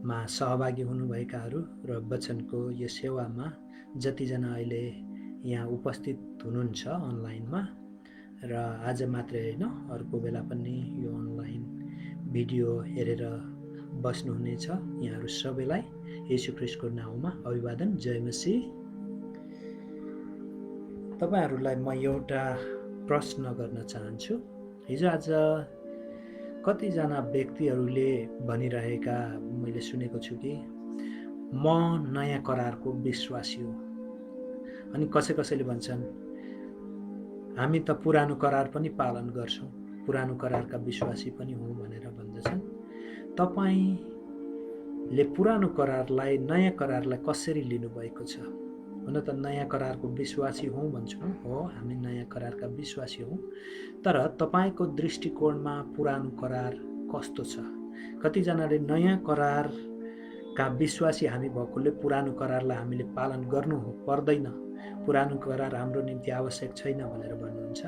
मा सहभागी हुनुभएकाहरू र वचनको यो सेवामा जतिजना अहिले यहाँ उपस्थित हुनुहुन्छ अनलाइनमा र आज मात्रै होइन अर्को बेला पनि यो अनलाइन भिडियो हेरेर बस्नुहुनेछ यहाँहरू सबैलाई येशू ख्रीष्टको नाउँमा अभिवादन। जय मसीह। तपाईहरुलाई म एउटा प्रश्न गर्न चाहन्छु। हिजो आज कतिजना व्यक्तिहरूले भनिरहेका मैले सुनेको छु कि म नयाँ करारको विश्वासी हुँ, अनि कसैले भन्छन् हामी त पुरानो करार पनि पालन गर्छौं, पुरानो करारका विश्वासी पनि हौं भनेर भन्दछन्। तपाईले पुरानो करारलाई नयाँ करारलाई कसरी लिनुभएको छ? हुन त नयाँ करारको विश्वासी हौं भन्छौं, हो हामी नयाँ करारका विश्वासी हौं, तर तपाईको दृष्टिकोणमा पुरानो करार कस्तो छ? कतिजनाले नयाँ करारका विश्वासी हामी भएकोले पुरानो करारलाई हामीले पालन गर्नु पर्दैन, पुरानो करार हाम्रो निम्ति आवश्यक छैन भनेर भन्नुहुन्छ।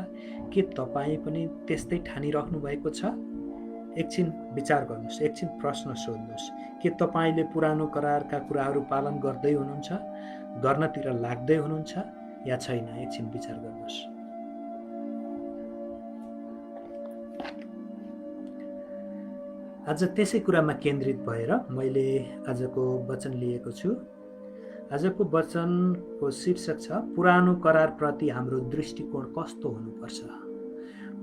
के तपाई पनि त्यस्तै ठानिराख्नु भएको छ? एकछिन विचार गर्नुस्, एकछिन प्रश्न सोध्नुस्। के तपाईले पुरानो करारका कुराहरू पालन गर्दै हुनुहुन्छ, गर्नतिर लाग्दै हुनुहुन्छ या छैन? एकछिन विचार गर्नुस्। आज त्यसै कुरामा केन्द्रित भएर मैले आजको वचन लिएको छु। आजको वचनको शीर्षक छ पुरानो करार प्रति हाम्रो दृष्टिकोण कस्तो हुनुपर्छ।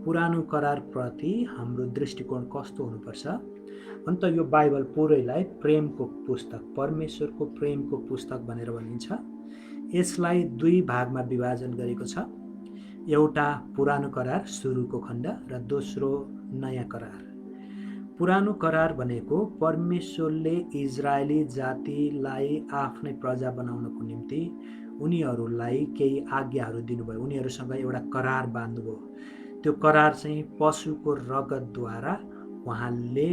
पुरानो करार प्रति हाम्रो दृष्टिकोण कस्तो हुनुपर्छ? अन्त यो बाइबल पुरैलाई प्रेमको पुस्तक, परमेश्वरको प्रेमको पुस्तक भनेर भनिन्छ। यसलाई दुई भागमा विभाजन गरेको छ। एउटा पुरानो करार सुरुको खण्ड र दोस्रो नयाँ करार। पुरानो करार भनेको परमेश्वरले इजरायली जातिलाई आफ्नै प्रजा बनाउनको निम्ति उनीहरूलाई केही आज्ञाहरू दिनुभयो, उनीहरूसँग एउटा करार बाँध्नुभयो। त्यो करार चाहिँ पशुको रगतद्वारा उहाँले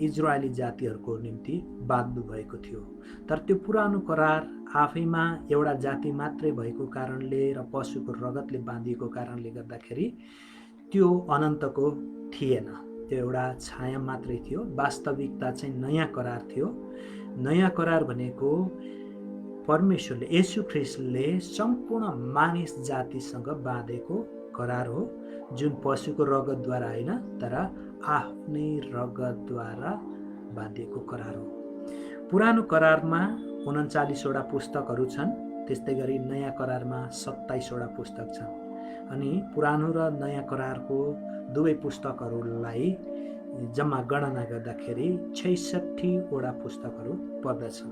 इजरायली जातिहरूको निम्ति बाँध्नु भएको थियो। तर त्यो पुरानो करार आफैमा एउटा जाति मात्रै भएको कारणले र पशुको रगतले बाँधिएको कारणले गर्दाखेरि त्यो अनन्तको थिएन, त्यो एउटा छाया मात्रै थियो। वास्तविकता चाहिँ नयाँ करार थियो। नयाँ करार भनेको परमेश्वरले, येशू ख्रीष्टले सम्पूर्ण मानिस जातिसँग बाँधेको करार हो, जुन पशुको रगतद्वारा होइन तर आफ्नै रगतद्वारा बाँधिएको करार हो। पुरानो करारमा 39 वटा पुस्तकहरू छन्, त्यस्तै गरी नयाँ करारमा 27 वटा पुस्तक छन्। अनि पुरानो र नयाँ करारको दुवै पुस्तकहरूलाई जम्मा गणना गर्दाखेरि 66 वटा पुस्तकहरू पर्दछन्।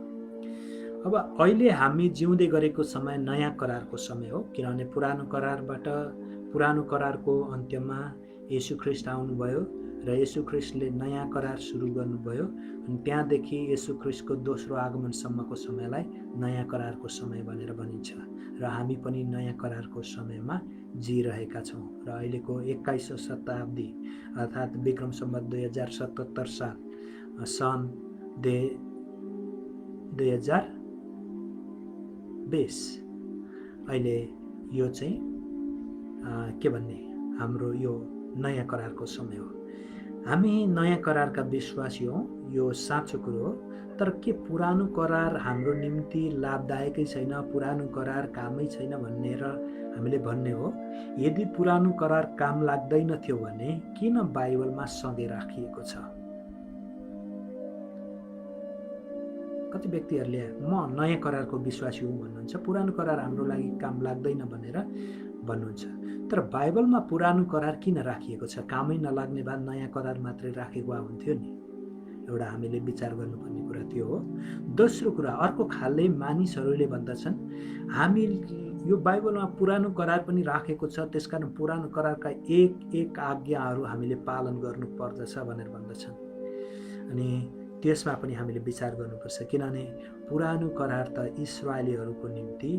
अब अहिले हामी जिउँदै गरेको समय नयाँ करारको समय हो, किनभने पुरानो करारको अन्त्यमा येशू ख्रीष्ट आउनुभयो र येशू ख्रीष्टले नयाँ करार सुरु गर्नुभयो। अनि त्यहाँदेखि येशू ख्रीष्टको दोस्रो आगमनसम्मको समयलाई नयाँ करारको समय भनेर भनिन्छ र हामी पनि नयाँ करारको समयमा जिरहेका छौँ। र अहिलेको 21औं शताब्दी अर्थात् विक्रम सम्वत 2077 साल सन् 2020 अहिले यो चाहिँ के भन्ने हाम्रो यो नयाँ करारको समय हो। हामी नयाँ करारका विश्वासी हौं, यो साँचो कुरो हो। तर के पुरानो करार हाम्रो निम्ति लाभदायकै छैन, पुरानो करार कामै छैन भनेर हामीले भन्ने हो? यदि पुरानो करार काम लाग्दैन थियो भने किन बाइबलमा सँगै राखिएको छ? कति व्यक्तिहरूले म नयाँ करारको विश्वासी हुँ भन्नुहुन्छ, पुरानो करार हाम्रो लागि काम लाग्दैन भनेर भन्नुहुन्छ। तर बाइबलमा पुरानो करार किन राखिएको छ? कामै नलाग्ने भए नयाँ करार मात्रै राखेको हुन्थ्यो नि। एउटा हामीले विचार गर्नुपर्ने कुरा त्यो हो। दोस्रो कुरा, अर्को खालले मानिसहरूले भन्दछन् हामी यो बाइबलमा पुरानो करार पनि राखेको छ, त्यसकारण पुरानो करारका एक आज्ञाहरू हामीले पालन गर्नु पर्दछ भनेर भन्दछन्। अनि त्यसमा पनि हामीले विचार गर्नुपर्छ, किनभने पुरानो करार त इस्राएलीहरूको निम्ति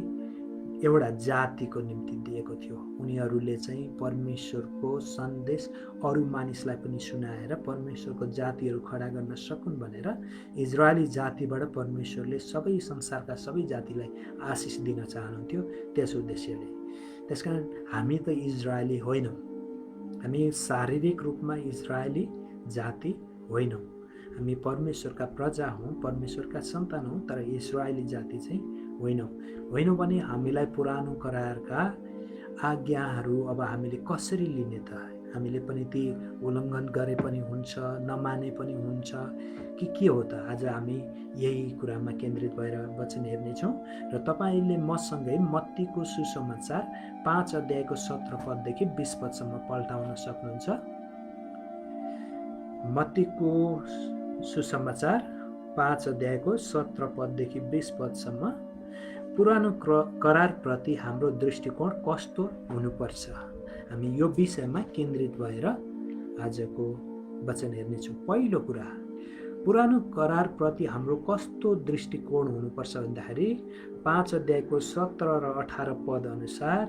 एउटा जातिको निम्ति दिएको थियो। उनीहरूले चाहिँ परमेश्वरको सन्देश अरू मानिसलाई पनि सुनाएर परमेश्वरको जातिहरू खडा गर्न सकुन् भनेर इजरायली जातिबाट परमेश्वरले सबै संसारका सबै जातिलाई आशिष दिन चाहनुहुन्थ्यो त्यस उद्देश्यले। त्यसकारण हामी त इजरायली होइनौँ, हामी शारीरिक रूपमा इजरायली जाति होइनौँ, हामी परमेश्वरका प्रजा हौँ, परमेश्वरका सन्तान हौँ, तर इस्राएली जाति चाहिँ होइनौँ भने हामीलाई पुरानो करारका आज्ञाहरू अब हामीले कसरी लिने त? हामीले पनि ती उल्लङ्घन गरे पनि हुन्छ, नमाने पनि हुन्छ कि के हो त? आज हामी यही कुरामा केन्द्रित भएर वचन हेर्नेछौँ र तपाईँले मसँगै मत्तीको सुसमाचार 5 अध्यायको 17 पददेखि 20 पदसम्म पल्टाउन सक्नुहुन्छ। मत्तीको सुसमाचार 5 अध्यायको 17 पददेखि 20 पदसम्म पुरानो करारप्रति हाम्रो दृष्टिकोण कस्तो हुनुपर्छ, हामी यो विषयमा केन्द्रित भएर आजको वचन हेर्नेछौँ। पहिलो कुरा, पुरानो करारप्रति हाम्रो कस्तो दृष्टिकोण हुनुपर्छ भन्दाखेरि 5 अध्यायको 17 र 18 पद अनुसार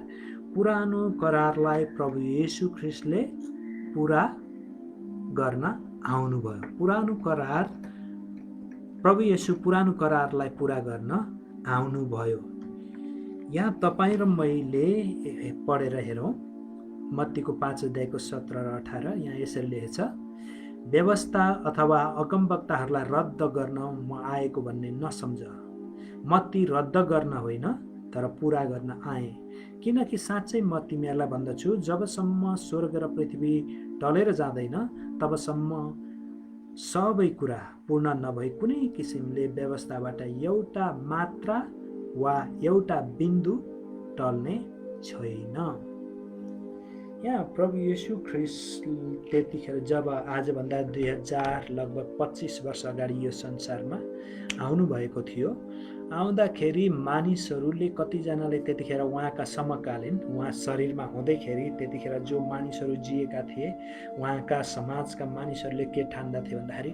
पुरानो करारलाई प्रभु येशू ख्रीष्टले पुरा गर्न आउनुभयो। प्रभु येशू पुरानो करारलाई पुरा गर्न आउनुभयो। यहाँ तपाईँ र मैले पढेर हेरौँ। मत्तीको 5 अध्यायको 17 र 18 यहाँ यसरी लेखेको छ, व्यवस्था अथवा अगमवक्ताहरूलाई रद्द गर्न म आएको भन्ने नसम्झ। म ती रद्द गर्न होइन तर पुरा गर्न आएँ। किनकि साँच्चै म तिमीहरूलाई भन्दछु, जबसम्म स्वर्ग र पृथ्वी टलेर जाँदैन तबसम्म सबै कुरा पूर्ण नभई कुनै किसिमले व्यवस्थाबाट एउटा मात्रा वा एउटा बिन्दु टल्ने छैन। यहाँ प्रभु येशू ख्रीष्ट त्यतिखेर जब आजभन्दा 2000 लगभग 25 वर्ष अगाडि यो संसारमा आउनुभएको थियो, आउँदाखेरि मानिसहरूले कतिजनाले त्यतिखेर उहाँका समकालीन, उहाँ शरीरमा हुँदैखेरि त्यतिखेर जो मानिसहरू जिएका थिए, उहाँका समाजका मानिसहरूले के ठान्दथे भन्दाखेरि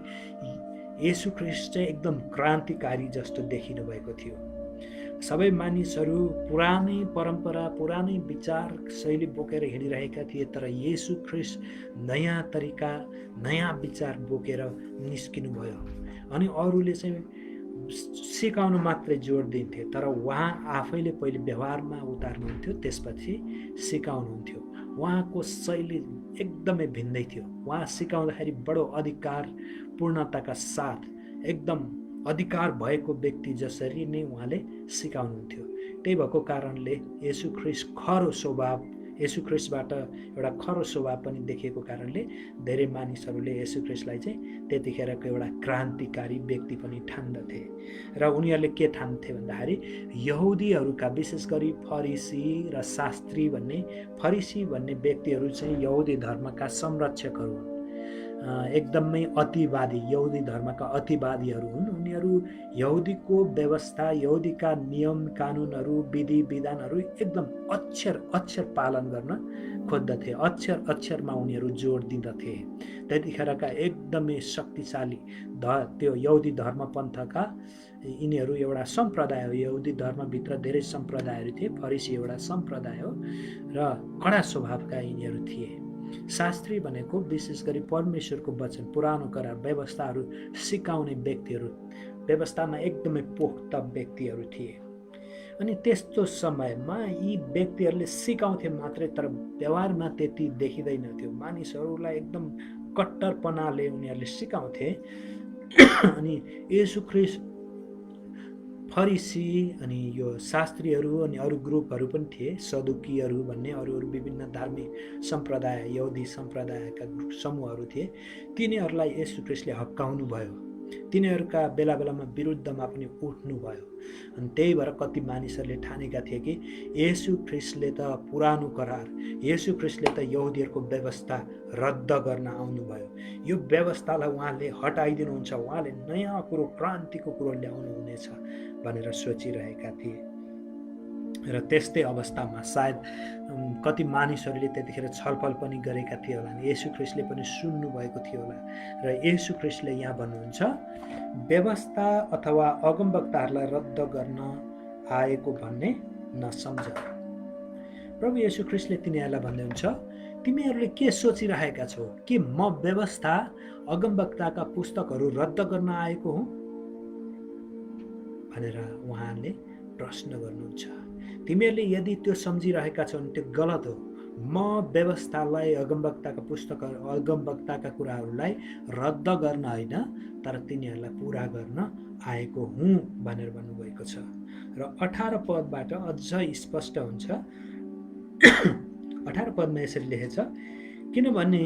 येशू ख्रीष्ट चाहिँ एकदम क्रान्तिकारी जस्तो देखिनु भएको थियो। सबै मानिसहरू पुरानै परम्परा, पुरानै विचार शैली बोकेर हिँडिरहेका थिए, तर येशू ख्रीष्ट नयाँ तरिका, नयाँ विचार बोकेर निस्किनु भयो। अनि अरूले चाहिँ सिकाउन मात्रै जोड दिन्थे, तर उहाँ आफैले पहिले व्यवहारमा उतार्नुहुन्थ्यो, त्यसपछि सिकाउनुहुन्थ्यो। उहाँको शैली एकदमै भिन्दै थियो। उहाँ सिकाउँदाखेरि बडो अधिकार पूर्णताका साथ एकदम अधिकार भएको व्यक्ति जसरी नै उहाँले सिकाउनुहुन्थ्यो। त्यही भएको कारणले येशू ख्रीष्टबाट एउटा खरो स्वभाव पनि देखिएको कारणले धेरै मानिसहरूले येशू ख्रीष्टलाई चाहिँ त्यतिखेरको एउटा क्रान्तिकारी व्यक्ति पनि ठान्दथे। र उनीहरूले के ठान्थे भन्दाखेरि यहुदीहरूका विशेष गरी फरिसी र शास्त्री फरिसी भन्ने व्यक्तिहरू चाहिँ यहुदी धर्मका संरक्षकहरू हुन्, एकदमै अतिवादी, यहुदी धर्मका अतिवादीहरू हुन्। उनीहरू यहुदीको व्यवस्था, यहुदीका नियम कानुनहरू, विधि विधानहरू एकदम अक्षर पालन गर्न खोज्दथे। अक्षरमा उनीहरू जोड दिँदथे। त्यतिखेरका एकदमै शक्तिशाली त्यो यहुदी धर्मपन्थका यिनीहरू एउटा सम्प्रदाय हो। यहुदी धर्मभित्र धेरै सम्प्रदायहरू थिए, फरिसी एउटा सम्प्रदाय हो र कडा स्वभावका यिनीहरू थिए। शास्त्री भनेको विशेष गरी परमेश्वरको वचन, पुरानो करार, व्यवस्थाहरू सिकाउने व्यक्तिहरू, व्यवस्थामा एकदमै पोख्त व्यक्तिहरू थिए। अनि त्यस्तो समयमा यी व्यक्तिहरूले सिकाउँथे मात्रै, तर व्यवहारमा त्यति देखिँदैनथ्यो। मानिसहरूलाई एकदम कट्टरपनाले उनीहरूले सिकाउँथे। अनि येशू ख्रीष्ट फरिसी अनि यो शास्त्रीहरू अनि अरू ग्रुपहरू पनि थिए, सदुकीहरू भन्ने अरू विभिन्न धार्मिक सम्प्रदाय, यहुदी सम्प्रदायका समूहहरू थिए। तिनीहरूलाई येशू ख्रीष्टले हप्काउनु भयो। तिनीहरूका बेला बेलामा विरुद्धमा पनि उठ्नु भयो। अनि त्यही भएर कति मानिसहरूले ठानेका थिए कि येशू ख्रीष्टले त पुरानो करार, येशू ख्रीष्टले त यहुदीहरूको व्यवस्था रद्द गर्न आउनुभयो, यो व्यवस्थालाई उहाँले हटाइदिनुहुन्छ, उहाँले नयाँ कुरो, क्रान्तिको कुरो ल्याउनु हुनेछ भनेर सोचिरहेका थिए। र त्यस्तै अवस्थामा सायद कति मानिसहरूले त्यतिखेर छलफल पनि गरेका थिए होला, येशू ख्रीष्टले पनि सुन्नु भएको थियो होला। र येशू ख्रीष्टले यहाँ भन्नुहुन्छ, व्यवस्था अथवा अगमवक्ताहरूलाई रद्द गर्न आएको भन्ने नसम्झ। प्रभु येशू ख्रीष्टले तिनीहरूलाई भन्दै हुन्छ, तिमीहरूले के सोचिरहेका छौ कि म व्यवस्था, अगमवक्ताका पुस्तकहरू रद्द गर्न आएको हुँ भनेर उहाँले प्रश्न गर्नुहुन्छ। तिमीहरूले यदि त्यो सम्झिरहेका छौ भने त्यो गलत हो। म व्यवस्थालाई अगमवक्ताका कुराहरूलाई रद्द गर्न होइन, तर तिनीहरूलाई पुरा गर्न आएको हुँ भनेर भन्नुभएको छ। र 18 पदबाट अझ स्पष्ट हुन्छ। 18 पदमा यसरी लेखेछ, किनभने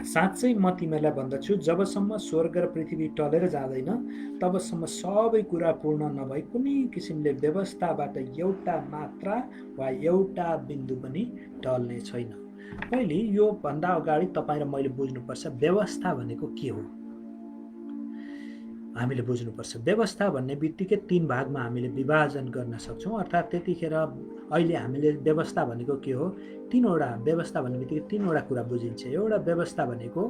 साँच्चै म तिमीहरूलाई भन्दछु, जबसम्म स्वर्ग र पृथ्वी टलेर जाँदैन तबसम्म सबै कुरा पूर्ण नभई कुनै किसिमले व्यवस्थाबाट एउटा मात्रा वा एउटा बिन्दु पनि टल्ने छैन। पहिले यो भन्दा अगाडि तपाईँ र मैले बुझ्नुपर्छ व्यवस्था भनेको के हो। हामीले बुझ्नुपर्छ व्यवस्था भन्ने बित्तिकै 3 भागमा हामीले विभाजन गर्न सक्छौँ। अर्थात् त्यतिखेर अहिले हामीले व्यवस्था भनेको के हो, तीनवटा व्यवस्था भन्ने बित्तिकै तीनवटा कुरा बुझिन्छ। एउटा व्यवस्था भनेको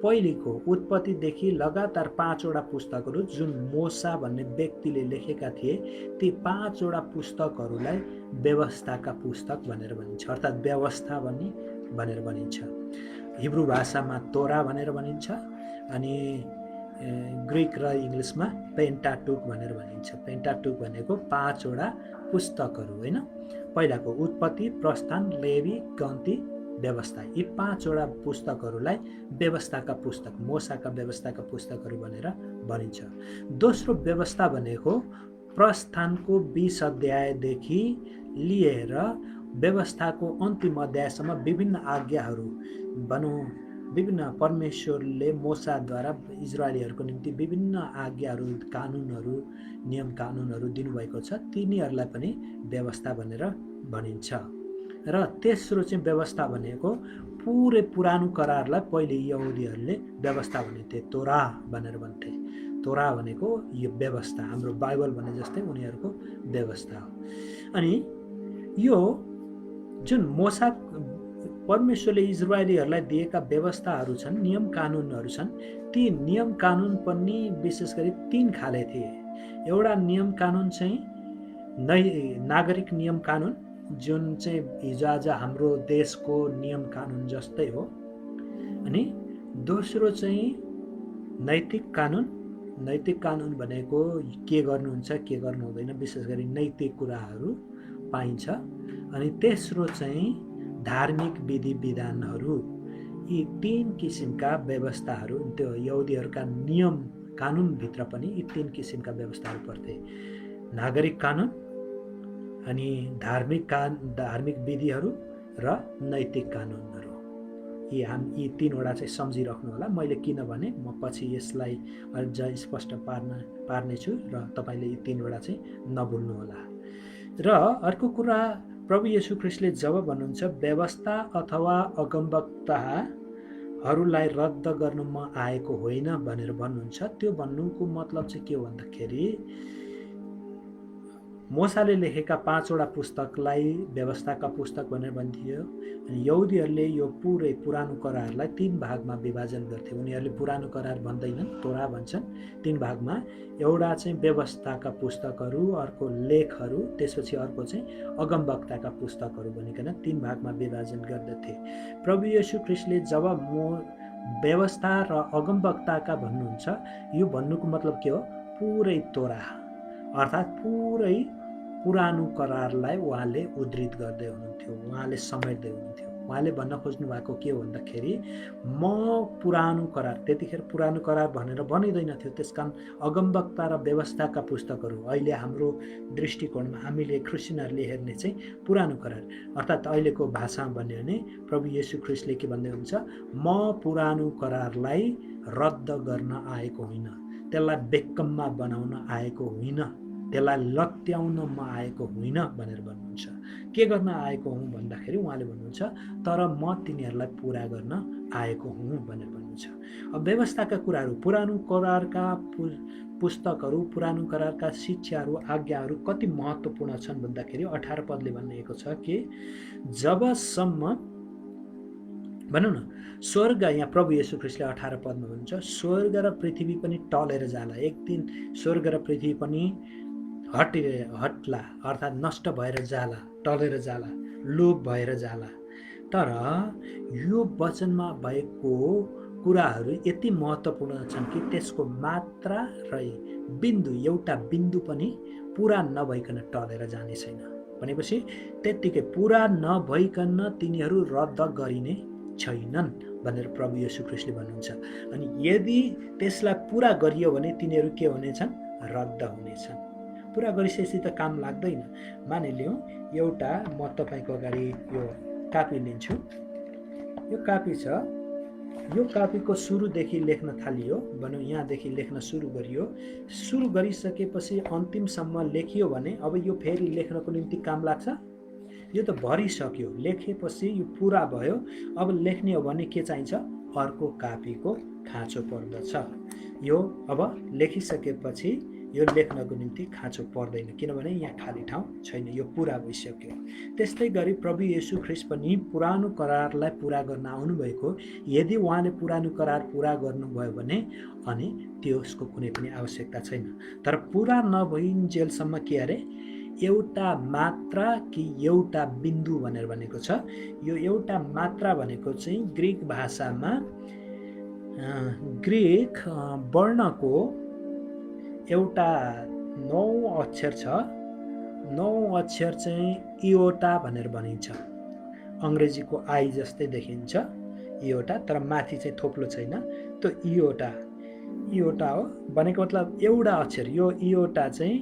पहिलेको उत्पत्तिदेखि लगातार 5 वटा पुस्तकहरू जुन मोसा भन्ने व्यक्तिले लेखेका थिए, ती 5 वटा पुस्तकहरूलाई व्यवस्थाका पुस्तक भनेर भनिन्छ, अर्थात् व्यवस्था भनेर भनिन्छ। हिब्रू भाषामा तोरा भनेर भनिन्छ, अनि ग्रिक र इङ्ग्लिसमा पेन्टाटुक भनेर भनिन्छ। पेन्टाटुक भनेको 5 वटा पुस्तकहरू होइन। पहिलाको उत्पत्ति, प्रस्थान, लेवी, गन्ती, व्यवस्था, यी 5 वटा पुस्तकहरूलाई व्यवस्थाका पुस्तक, मोसाका व्यवस्थाका पुस्तकहरू भनेर भनिन्छ। दोस्रो व्यवस्था भनेको प्रस्थानको 20 अध्यायदेखि लिएर व्यवस्थाको अन्तिम अध्यायसम्म विभिन्न आज्ञाहरू भनौँ, विभिन्न परमेश्वरले मोसाद्वारा इजरायलीहरूको निम्ति विभिन्न आज्ञाहरू, कानुनहरू, नियम कानुनहरू दिनुभएको छ, तिनीहरूलाई पनि व्यवस्था भनेर भनिन्छ। र तेस्रो चाहिँ व्यवस्था भनेको पुरै पुरानो करारलाई पहिले यहुदीहरूले व्यवस्था भन्थे, तोरा भनेर भन्थे। तोरा भनेको यो व्यवस्था, हाम्रो बाइबल भने जस्तै उनीहरूको व्यवस्था हो। अनि यो जुन मोसा परमेश्वरले इजरायलीहरूलाई दिएका व्यवस्थाहरू छन्, नियम कानुनहरू छन्, ती नियम कानुन पनि विशेष गरी 3 खाले थिए। एउटा नियम कानुन चाहिँ नागरिक नियम कानुन, जुन चाहिँ हिजोआज हाम्रो देशको नियम कानुन जस्तै हो। अनि दोस्रो चाहिँ नैतिक कानुन। नैतिक कानुन भनेको के गर्नुहुन्छ, के गर्नु हुँदैन, विशेष गरी नैतिक कुराहरू पाइन्छ। अनि तेस्रो चाहिँ धार्मिक विधि विधानहरू। यी 3 किसिमका व्यवस्थाहरू, त्यो यहुदीहरूका नियम कानुनभित्र पनि यी 3 किसिमका व्यवस्थाहरू पर्थे। नागरिक कानुन, अनि धार्मिक विधिहरू र नैतिक कानुनहरू। यी 3 वटा चाहिँ सम्झिराख्नु होला। मैले किनभने म पछि यसलाई अझ स्पष्ट पार्नेछु र तपाईँले यी 3 वटा चाहिँ नभुल्नु होला। र अर्को कुरा, प्रभु येशू ख्रीष्टले जब भन्नुहुन्छ व्यवस्था अथवा अगमवक्ताहरूलाई रद्द गर्नु म आएको होइन भनेर भन्नुहुन्छ, त्यो भन्नुको मतलब चाहिँ के हो भन्दाखेरि मोसाले लेखेका 5 वटा पुस्तकलाई व्यवस्थाका पुस्तक भनेर भन्थ्यो। अनि यहुदीहरूले यो पुरै पुरानो करारलाई 3 भागमा विभाजन गर्थे। उनीहरूले पुरानो करार भन्दैनन्, तोरा भन्छन्। 3 भागमा, एउटा चाहिँ व्यवस्थाका पुस्तकहरू, अर्को लेखहरू, त्यसपछि अर्को चाहिँ अगमवक्ताका पुस्तकहरू भनिकन 3 भागमा विभाजन गर्दथे। प्रभु येशू ख्रीष्टले जब व्यवस्था र अगमवक्ताका भन्नुहुन्छ, यो भन्नुको मतलब के हो, पुरै तोरा अर्थात् पुरै पुरानो करारलाई उहाँले उद्धृत गर्दै हुनुहुन्थ्यो, उहाँले समेट्दै हुनुहुन्थ्यो। उहाँले भन्न खोज्नु भएको के हो भन्दाखेरि म पुरानो करार, त्यतिखेर पुरानो करार भनेर भनिँदैन थियो, त्यसकारण अगमवक्ता र व्यवस्थाका पुस्तकहरू अहिले हाम्रो दृष्टिकोणमा हामीले क्रिस्चियनहरूले हेर्ने चाहिँ पुरानो करार, अर्थात् अहिलेको भाषामा भन्यो भने प्रभु येशू ख्रीष्टले के भन्दै हुनुहुन्छ, म पुरानो करारलाई रद्द गर्न आएको होइन, त्यसलाई बेकममा बनाउन आएको होइन, त्यसलाई लत्याउन म आएको होइन भनेर भन्नुहुन्छ। के गर्न आएको हुँ भन्दाखेरि उहाँले भन्नुहुन्छ, तर म तिनीहरूलाई पुरा गर्न आएको हुँ भनेर भन्नुहुन्छ। अब व्यवस्थाका कुराहरू, पुरानो करारका पुस्तकहरू, पुरानो करारका शिक्षाहरू, आज्ञाहरू कति महत्त्वपूर्ण छन् भन्दाखेरि 18 पदले भनिएको छ कि जबसम्म भनौँ न स्वर्ग, यहाँ प्रभु येशू ख्रीष्टले 18 पदमा भन्छ, स्वर्ग र पृथ्वी पनि टलेर जाला, एक दिन स्वर्ग र पृथ्वी पनि हट्ला, अर्थात् नष्ट भएर जाला, टलेर जाला, लोप भएर जाला। तर यो वचनमा भएको कुराहरू यति महत्त्वपूर्ण छन् कि त्यसको मात्रा र बिन्दु, एउटा बिन्दु पनि पुरा नभइकन टलेर जाने छैन। भनेपछि त्यत्तिकै पुरा नभइकन तिनीहरू रद्द गरिने छैनन् भनेर प्रभु येशू ख्रीष्टले भन्नुहुन्छ। अनि यदि त्यसलाई पुरा गरियो भने तिनीहरू के हुनेछन्? रद्द हुनेछन्। पुरा गरिसकेपछि त काम लाग्दैन। मानिलिउँ एउटा म तपाईँको अगाडि यो कापी लिन्छु। यो कापी छ, यो कापीको सुरुदेखि लेख्न थालियो भनौँ, यहाँदेखि लेख्न सुरु गरियो। सुरु गरिसकेपछि अन्तिमसम्म लेखियो भने अब यो फेरि लेख्नको निम्ति काम लाग्छ? यो त भरिसक्यो, लेखेपछि यो पुरा भयो। अब लेख्ने हो भने के चाहिन्छ? अर्को कापीको खाँचो पर्दछ। यो अब लेखिसकेपछि यो लेख्नको निम्ति खाँचो पर्दैन, किनभने यहाँ खाली ठाउँ छैन, यो पुरा भइसक्यो। त्यस्तै गरी प्रभु येशू ख्रीष्ट पनि पुरानो करारलाई पुरा गर्न आउनुभएको। यदि उहाँले पुरानो करार पुरा गर्नुभयो भने अनि त्यसको कुनै पनि आवश्यकता छैन। तर पुरा नभइन्जेलसम्म के अरे? एउटा मात्रा कि एउटा बिन्दु भनेर भनेको छ। यो एउटा मात्रा भनेको चाहिँ ग्रीक भाषामा ग्रीक वर्णको एउटा 9 अक्षर छ। 9 अक्षर चाहिँ इयोटा भनेर भनिन्छ। अङ्ग्रेजीको आई जस्तै देखिन्छ इयोटा, तर माथि चाहिँ थोप्लो छैन। त्यो इयोटा हो भनेको मतलब एउटा अक्षर। यो इयोटा चाहिँ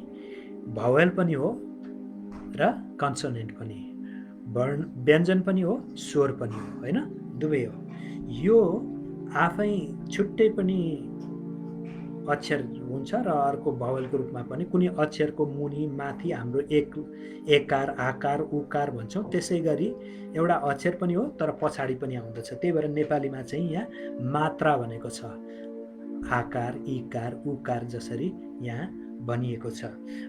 भावेल पनि हो र कन्सोनेन्ट पनि, व्यञ्जन पनि हो, स्वर पनि हो, होइन? दुवै हो। यो आफै छुट्टै पनि अक्षर हुन्छ र अर्को भावेलको रूपमा पनि। कुनै अक्षरको मुनि माथि हाम्रो एकार, आकार, उकार भन्छौँ, त्यसै गरी एउटा अक्षर पनि हो तर पछाडि पनि आउँदछ। त्यही भएर नेपालीमा चाहिँ यहाँ मात्रा भनेको छ, आकार, इकार, उकार जसरी यहाँ भनिएको छ।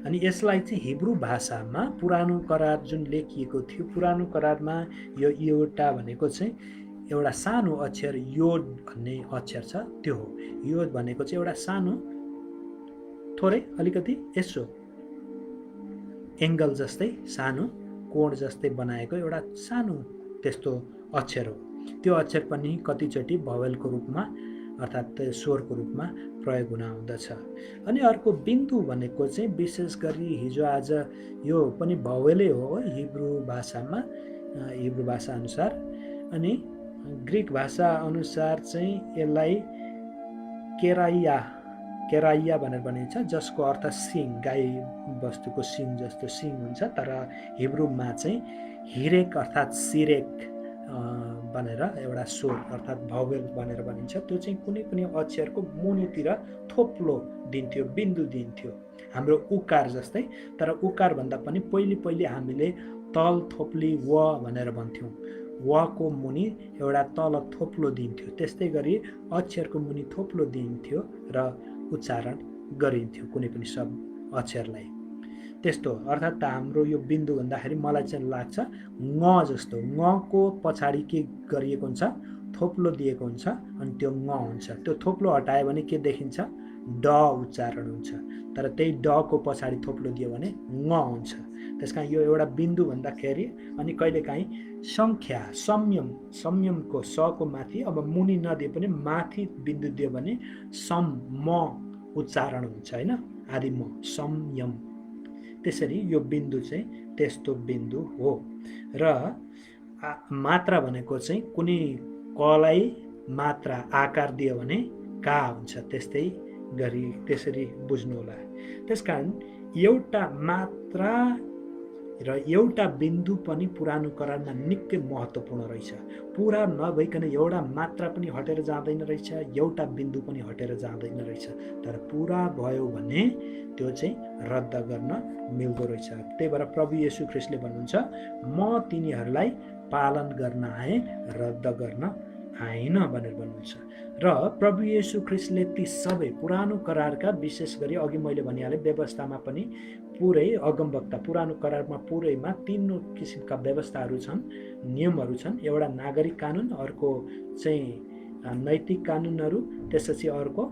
अनि यसलाई चाहिँ हिब्रू भाषामा पुरानो करार जुन लेखिएको थियो, पुरानो करारमा यो इयोटा भनेको चाहिँ एउटा सानो अक्षर योड भन्ने अक्षर छ, त्यो हो। योड भनेको चाहिँ एउटा सानो, थोरै अलिकति यसो एङ्गल जस्तै, सानो कोण जस्तै बनाएको एउटा सानो त्यस्तो अक्षर हो। त्यो अक्षर पनि कतिचोटि भवेलको रूपमा अर्थात् स्वरको रूपमा प्रयोग हुन आउँदछ। अनि अर्को बिन्दु भनेको चाहिँ विशेष गरी हिजो आज यो पनि भवेलै हो हिब्रू भाषामा, हिब्रू भाषा अनुसार। अनि ग्रीक भाषा अनुसार चाहिँ यसलाई केराइया भनेर भनिन्छ, जसको अर्थ सिङ, गाई वस्तुको सिङ जस्तो सिङ हुन्छ। तर हिब्रूमा चाहिँ हिरेक अर्थात् सिरेक भनेर एउटा स्वर अर्थात् भावेल भनेर भनिन्छ। त्यो चाहिँ कुनै पनि अक्षरको मुनितिर थोप्लो दिन्थ्यो, बिन्दु दिन्थ्यो, हाम्रो उकार जस्तै। तर उकार भन्दा पनि पहिले हामीले तल थोप्ली व भनेर भन्थ्यौँ। वको मुनि एउटा तल थोप्लो दिन्थ्यो, त्यस्तै गरी अक्षरको मुनि थोप्लो दिन्थ्यो र उच्चारण गरिन्थ्यो कुनै पनि शब्द अक्षरलाई। त्यस्तो अर्थात् हाम्रो यो बिन्दु भन्दाखेरि मलाई चाहिँ लाग्छ ङ जस्तो। ङको पछाडि के गरिएको हुन्छ? थोप्लो दिएको हुन्छ, अनि त्यो ङ हुन्छ। त्यो थोप्लो हटायो भने के देखिन्छ? ड उच्चारण हुन्छ। तर त्यही डको पछाडि थोप्लो दियो भने ङ हुन्छ। त्यसकारण यो एउटा बिन्दु भन्दाखेरि अनि कहिलेकाहीँ सङ्ख्या, संयमको सको माथि अब मुनि नदिए पनि माथि बिन्दु दियो भने सम म उच्चारण हुन्छ, होइन? आदि म संयम। त्यसरी यो बिन्दु चाहिँ त्यस्तो बिन्दु हो। र मात्रा भनेको चाहिँ कुनै कलाई मात्रा आकार दियो भने का हुन्छ, त्यस्तै गरी त्यसरी बुझ्नु होला। त्यसकारण एउटा मात्रा र एउटा बिन्दु पनि पुरानो करारमा निकै महत्त्वपूर्ण रहेछ। पुरा नभइकन एउटा मात्रा पनि हटेर जाँदैन रहेछ, एउटा बिन्दु पनि हटेर जाँदैन रहेछ। तर पुरा भयो भने त्यो चाहिँ रद्द गर्न मिल्दो रहेछ। त्यही भएर प्रभु येशू ख्रीष्टले भन्नुहुन्छ, म तिनीहरूलाई पालन गर्न आएँ, रद्द गर्न आएन भनेर भन्नुहुन्छ। र प्रभु येशू ख्रीष्टले ती सबै पुरानो करारका, विशेष गरी अघि मैले भनिहालेँ व्यवस्थामा पनि पुरै अगमवक्ता, पुरानो करारमा पुरैमा 3 किसिमका व्यवस्थाहरू छन्, नियमहरू छन्। एउटा नागरिक कानुन, अर्को चाहिँ नैतिक कानुनहरू, त्यसपछि अर्को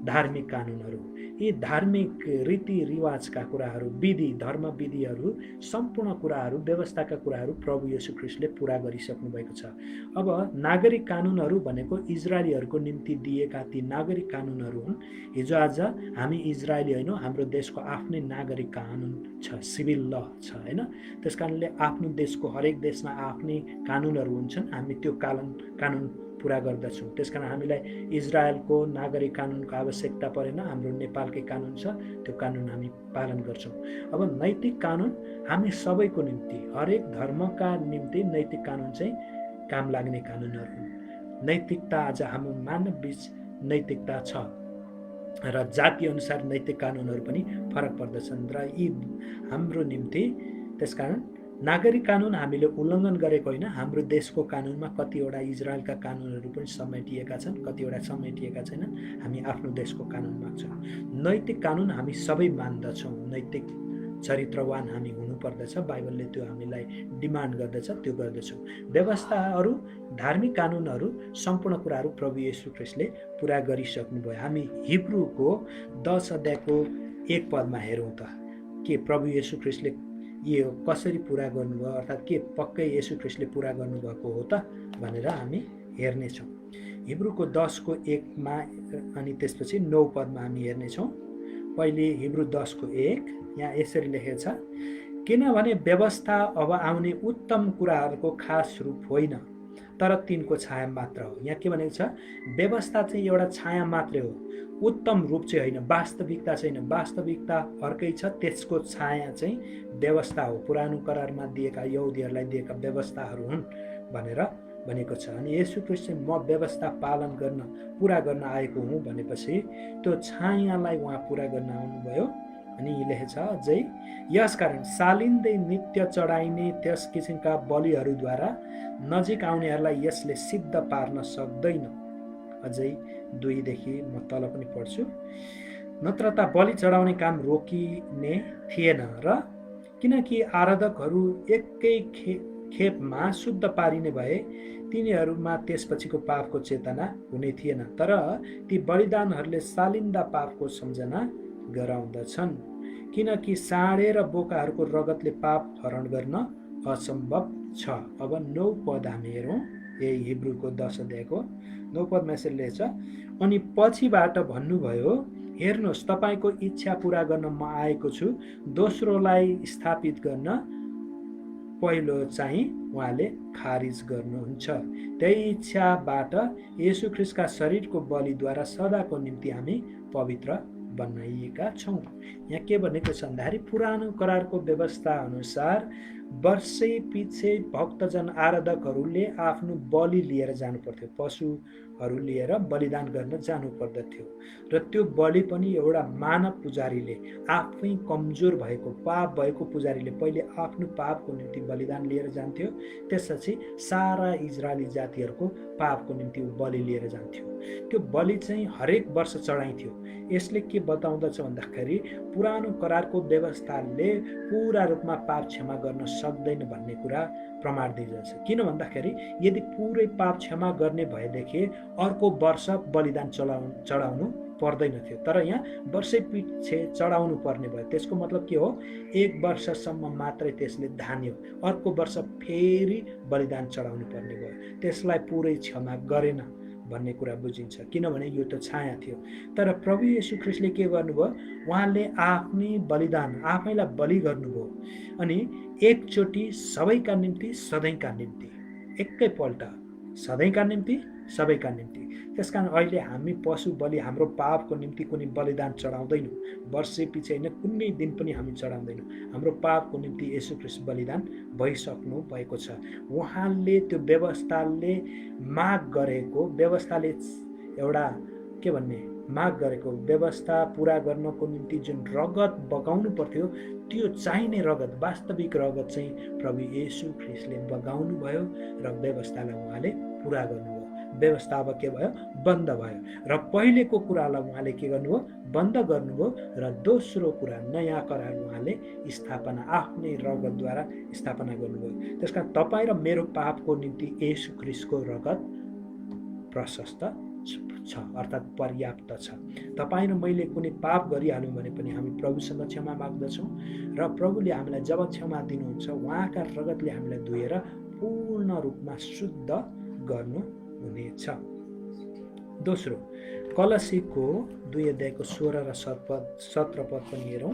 धार्मिक कानुनहरू, यी धार्मिक रीतिरिवाजका कुराहरू, विधि धर्म विधिहरू, सम्पूर्ण कुराहरू, व्यवस्थाका कुराहरू प्रभु येशू ख्रीष्टले पुरा गरिसक्नु भएको छ। अब नागरिक कानुनहरू भनेको इजरायलीहरूको निम्ति दिएका ती नागरिक कानुनहरू हुन्। हिजो आज हामी इजरायली होइनौँ, हाम्रो देशको आफ्नै नागरिक कानुन छ, सिभिल ल छ होइन। त्यस कारणले आफ्नो देशको हरेक देशमा आफ्नै कानुनहरू हुन्छन्, हामी त्यो कानुन पुरा गर्दछौँ। त्यसकारण हामीलाई इजरायलको नागरिक कानुनको आवश्यकता परेन, हाम्रो नेपालकै कानुन छ, त्यो कानुन हामी पालन गर्छौँ। अब नैतिक कानुन हामी सबैको निम्ति, हरेक धर्मका निम्ति नैतिक कानुन चाहिँ काम लाग्ने कानुनहरू हुन्। नैतिकता आज हाम्रो मानव बीच नैतिकता छ र जाति अनुसार नैतिक कानुनहरू पनि फरक पर्दछन् र यी हाम्रो निम्ति, त्यसकारण नागरिक कानुन हामीले उल्लङ्घन गरेको होइन। हाम्रो देशको कानुनमा कतिवटा इजरायलका कानुनहरू पनि समेटिएका छन्, कतिवटा समेटिएका छैनन्। हामी आफ्नो देशको कानुन माग्छौँ। नैतिक कानुन हामी सबै मान्दछौँ, नैतिक चरित्रवान हामी हुनुपर्दछ, बाइबलले त्यो हामीलाई डिमान्ड गर्दछ, त्यो गर्दछौँ। व्यवस्थाहरू, धार्मिक कानुनहरू, सम्पूर्ण कुराहरू प्रभु येशू ख्रीष्टले पुरा गरिसक्नुभयो। हामी हिब्रूको 10 अध्यायको 1 पदमा हेरौँ त के प्रभु येशू ख्रीष्टले यो कसरी पुरा गर्नुभयो, अर्थात् के पक्कै येशू ख्रीष्टले पुरा गर्नुभएको हो त भनेर हामी हेर्नेछौँ। हिब्रूको 10को 1मा अनि त्यसपछि 9 पदमा हामी हेर्नेछौँ। पहिले हिब्रू 10को 1 यहाँ यसरी लेखेको छ, किनभने व्यवस्था अब आउने उत्तम कुराहरूको खास रूप होइन, तर तिनको छाया मात्र हो। यहाँ के भनेको छ, व्यवस्था चाहिँ एउटा छाया मात्रै हो, उत्तम रूप चाहिँ होइन, वास्तविकता छैन। वास्तविकता अर्कै छ, त्यसको छाया चाहिँ व्यवस्था हो, पुरानो करारमा दिएका यहुदीहरूलाई दिएका व्यवस्थाहरू हुन् भनेर भनेको छ। अनि येशू ख्रीष्ट चाहिँ म व्यवस्था पालन गर्न, पुरा गर्न आएको हुँ भनेपछि त्यो छायालाई उहाँ पुरा गर्न आउनुभयो। अनि लेखेछ अझै, यसकारण सालिँदै नित्य चढाइने त्यस किसिमका बलिहरूद्वारा नजिक आउनेहरूलाई यसले सिद्ध पार्न सक्दैन। अझै 2 देखि म तल पनि पढ्छु, नत्र त बलि चढाउने काम रोकिने थिएन र किनकि आराधकहरू एकै खेपमा शुद्ध पारिने भए तिनीहरूमा त्यसपछिको पापको चेतना हुने थिएन, तर ती बलिदानहरूले सालिन्दा पापको सम्झना गराउँदछन्, किनकि साँडे र बोकाहरूको रगतले पाप हरण गर्न असम्भव छ। अब 9 पद हामी हेरौँ, यही हिब्रूको 10 अध्यायको 9 पदमा यसरी लेख्छ, अनि पछिबाट भन्नुभयो, हेर्नुहोस् तपाईँको इच्छा पुरा गर्न म आएको छु, दोस्रोलाई स्थापित गर्न पहिलो चाहिँ उहाँले खारिज गर्नुहुन्छ। त्यही इच्छाबाट येशू ख्रीष्टका शरीरको बलिद्वारा सदाको निम्ति हामी पवित्र बनाइएका छौँ। यहाँ के भनेको छ भन्दाखेरि पुरानो करारको व्यवस्था अनुसार वर्षै पछि भक्तजन आराधकहरूले आफ्नो बलि लिएर जानु पर्थ्यो, पशुहरू लिएर बलिदान गर्न जानु पर्दथ्यो र त्यो बलि पनि एउटा मानव पुजारीले, आफै कमजोर भएको पाप भएको पुजारीले पहिले आफ्नो पापको निम्ति बलिदान लिएर जान्थ्यो, त्यसपछि सारा इजरायली जातिहरूको पापको निम्ति बलि लिएर जान्थ्यो। त्यो बलि चाहिँ हरेक वर्ष चढाइन्थ्यो। यसले के बताउँदछ भन्दाखेरि पुरानो करारको व्यवस्थाले पुरा रूपमा पाप क्षमा गर्न सक्दैन भन्ने कुरा प्रमाण दिइन्छ। किन भन्दाखेरि यदि पुरै पाप क्षमा गर्ने भएदेखि अर्को वर्ष बलिदान चढाउनु पर्दैन थियो, तर यहाँ वर्षै पछि चढाउनु पर्ने भयो। त्यसको मतलब के हो, 1 वर्षसम्म मात्रै त्यसले धान्यो, अर्को वर्ष फेरि बलिदान चढाउनु पर्ने भयो, त्यसलाई पुरै क्षमा गरेन भन्ने कुरा बुझिन्छ, किनभने यो त छाया थियो। तर प्रभु येशू ख्रीष्टले के गर्नुभयो, उहाँले आफ्नै बलिदान, आफैलाई बलि गर्नुभयो, अनि एकचोटि सबैका निम्ति, सधैँका निम्ति, एकैपल्ट सधैँका निम्ति, सबैका निम्ति। त्यसकारण अहिले हामी पशु बलि, हाम्रो पापको निम्ति कुनै बलिदान चढाउँदैनौँ, वर्षै पछि होइन, कुनै दिन पनि हामी चढाउँदैनौँ। हाम्रो पापको निम्ति येशू ख्रीष्ट बलिदान भइसक्नु भएको छ। उहाँले त्यो व्यवस्थाले माग गरेको, व्यवस्थाले एउटा के भन्ने माग गरेको, व्यवस्था पुरा गर्नको निम्ति जुन रगत बगाउनु पर्थ्यो, त्यो चाहिने रगत, वास्तविक रगत चाहिँ प्रभु येशू ख्रीष्टले बगाउनु भयो र व्यवस्थालाई उहाँले पुरा गर्नुभयो। व्यवस्था अब के भयो, बन्द भयो र पहिलेको कुरालाई उहाँले के गर्नुभयो, बन्द गर्नुभयो र दोस्रो कुरा नयाँ करार उहाँले स्थापना, आफ्नै रगतद्वारा स्थापना गर्नुभयो। त्यसकारण तपाईँ र मेरो पापको निम्ति येशू ख्रीष्टको रगत प्रशस्त छ, अर्थात् पर्याप्त छ। तपाईँ र मैले कुनै पाप गरिहाल्यौँ भने पनि हामी प्रभुसँग क्षमा माग्दछौँ र प्रभुले हामीलाई जब क्षमा दिनुहुन्छ उहाँका रगतले हामीलाई धोएर पूर्ण रूपमा शुद्ध गर्नुहुनेछ। दोस्रो, कलसीको 2 अध्यायको 16 र 17 पद पनि हेरौँ।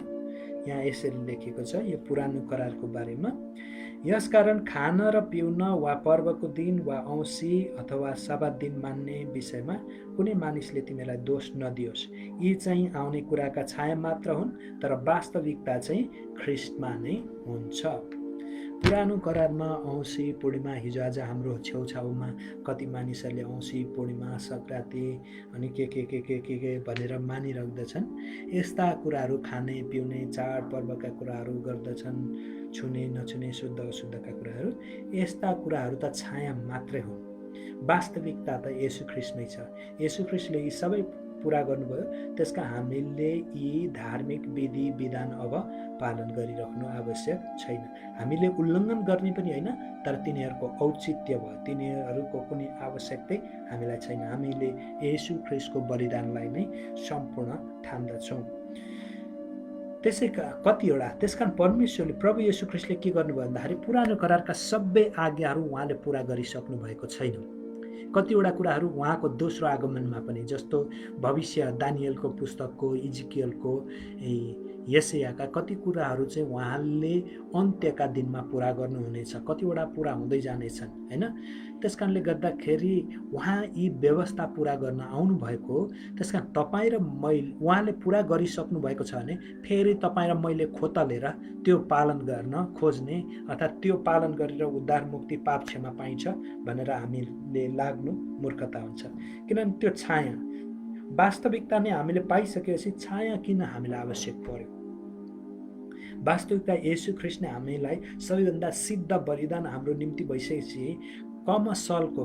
यहाँ यसरी लेखेको छ यो पुरानो करारको बारेमा। यसकारण खान र पिउन वा पर्वको दिन वा औँसी अथवा सब्बात दिन मान्ने विषयमा कुनै मानिसले तिमीलाई दोष नदियोस्। यी चाहिँ आउने कुराका छाया मात्र हुन्, तर वास्तविकता चाहिँ ख्रिस्टमा नै हुन्छ। पुरानो करारमा औँसी पूर्णिमा हिजो आज हाम्रो छेउछाउमा कति मानिसहरूले औँसी पूर्णिमा सङ्क्रान्ति अनि के भनेर मानिराख्दछन्। यस्ता कुराहरू खाने पिउने चाडपर्वका कुराहरू गर्दछन्, छुने नछुने शुद्ध अशुद्धका कुराहरू। यस्ता कुराहरू त छाया मात्रै हो, वास्तविकता त येशू ख्रिस्ट नै छ। येशू ख्रिस्टले यी सबै पुरा गर्नुभयो, त्यसका हामीले यी धार्मिक विधि विधान अब पालन गरिराख्नु आवश्यक छैन। हामीले उल्लङ्घन गर्ने पनि होइन, तर तिनीहरूको औचित्य भयो, तिनीहरूको कुनै आवश्यकतै हामीलाई छैन। हामीले येशू ख्रिस्टको बलिदानलाई नै सम्पूर्ण ठान्दछौँ। त्यसकारण परमेश्वरले प्रभु येशू ख्रिस्टले के गर्नुभयो भन्दाखेरि पुरानो करारका सबै आज्ञाहरू उहाँले पुरा गरिसक्नु भएको छैन। कतिवटा कुराहरू उहाँको दोस्रो आगमनमा पनि, जस्तो भविष्य दानियलको पुस्तकको, इजिकियलको, यशायाका कति कुराहरू चाहिँ उहाँले अन्त्यका दिनमा पुरा गर्नुहुनेछ, कतिवटा पुरा हुँदै जानेछन् हैन। त्यसकारणले गर्दाखेरि उहाँ यी व्यवस्था पुरा गर्न आउनुभएको हो। त्यसकारण तपाईँ र मैले उहाँले पुरा गरिसक्नु भएको छ भने फेरि तपाईँ र मैले खोतलेर त्यो पालन गर्न खोज्ने, अर्थात् त्यो पालन गरेर उद्धार मुक्ति पाप क्षमा पाइन्छ भनेर हामीले लाग्नु मूर्खता हुन्छ। किनभने त्यो छाया वास्तविकता नै हामीले पाइसकेपछि छाया किन हामीलाई आवश्यक पर्यो? वास्तविकता येशू ख्रिस्ट नै हामीलाई सबैभन्दा सिद्ध बलिदान हाम्रो निम्ति भइसकेपछि कमसलको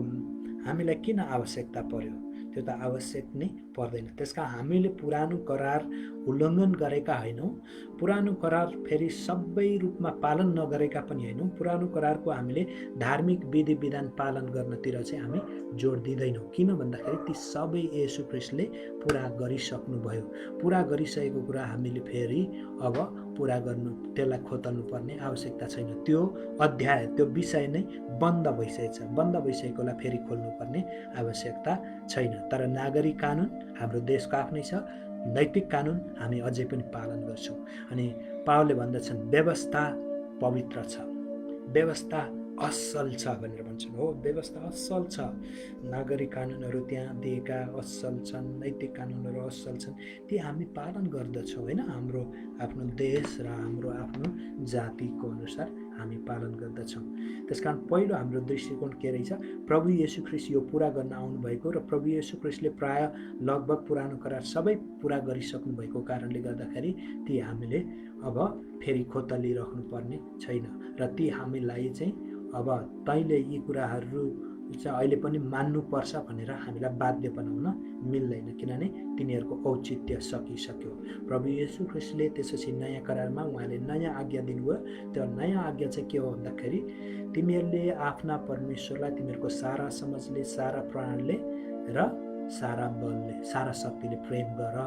हामीलाई किन आवश्यकता पर्यो? त्यो त आवश्यक नै पर्दैन। त्यसकारण हामीले पुरानो करार उल्लङ्घन गरेका होइनौँ, पुरानो करार फेरि सबै रूपमा पालन नगरेका पनि होइनौँ। पुरानो करारको हामीले धार्मिक विधि विधान पालन गर्नतिर चाहिँ हामी जोड दिँदैनौँ। किन भन्दाखेरि ती सबै येशू ख्रिस्टले पुरा गरिसक्नुभयो। पुरा गरिसकेको कुरा हामीले फेरि अब पुरा गर्नु, त्यसलाई खोतल्नु पर्ने आवश्यकता छैन। त्यो अध्याय, त्यो विषय नै बन्द भइसकेको छ। बन्द भइसकेकोलाई फेरि खोल्नुपर्ने आवश्यकता छैन। तर नागरिक कानुन हाम्रो देशको आफ्नै छ, नैतिक कानुन हामी अझै पनि पालन गर्छौँ। अनि पावलले भन्दछन् व्यवस्था पवित्र छ, व्यवस्था असल छ भनेर भन्छन्। हो, व्यवस्था असल छ, नागरिक कानुनहरू त्यहाँ दिएका असल छन्, नैतिक कानुनहरू असल छन्, ती हामी पालन गर्दछौँ होइन। हाम्रो आफ्नो देश र हाम्रो आफ्नो जातिको अनुसार हामी पालन गर्दछौँ। त्यसकारण पहिलो हाम्रो दृष्टिकोण के रहेछ? प्रभु येशू ख्रिस्ट यो पुरा गर्न आउनुभएको र प्रभु येशू ख्रिस्टले प्राय लगभग पुरानो करार सबै पुरा गरिसक्नु भएको कारणले गर्दाखेरि ती हामीले अब फेरि खोतलिराख्नु पर्ने छैन। र ती हामीलाई चाहिँ अब तैँले यी कुराहरू चाहिँ अहिले पनि मान्नुपर्छ भनेर हामीलाई बाध्य बनाउन मिल्दैन, किनभने तिनीहरूको औचित्य सकिसक्यो। प्रभु येशू ख्रिस्टले त्यसपछि नयाँ करारमा उहाँले नयाँ आज्ञा दिनुभयो। त्यो नयाँ आज्ञा चाहिँ के हो भन्दाखेरि तिमीहरूले आफ्ना परमेश्वरलाई तिमीहरूको सारा समझले, सारा प्राणले र सारा बलले, सारा शक्तिले प्रेम गर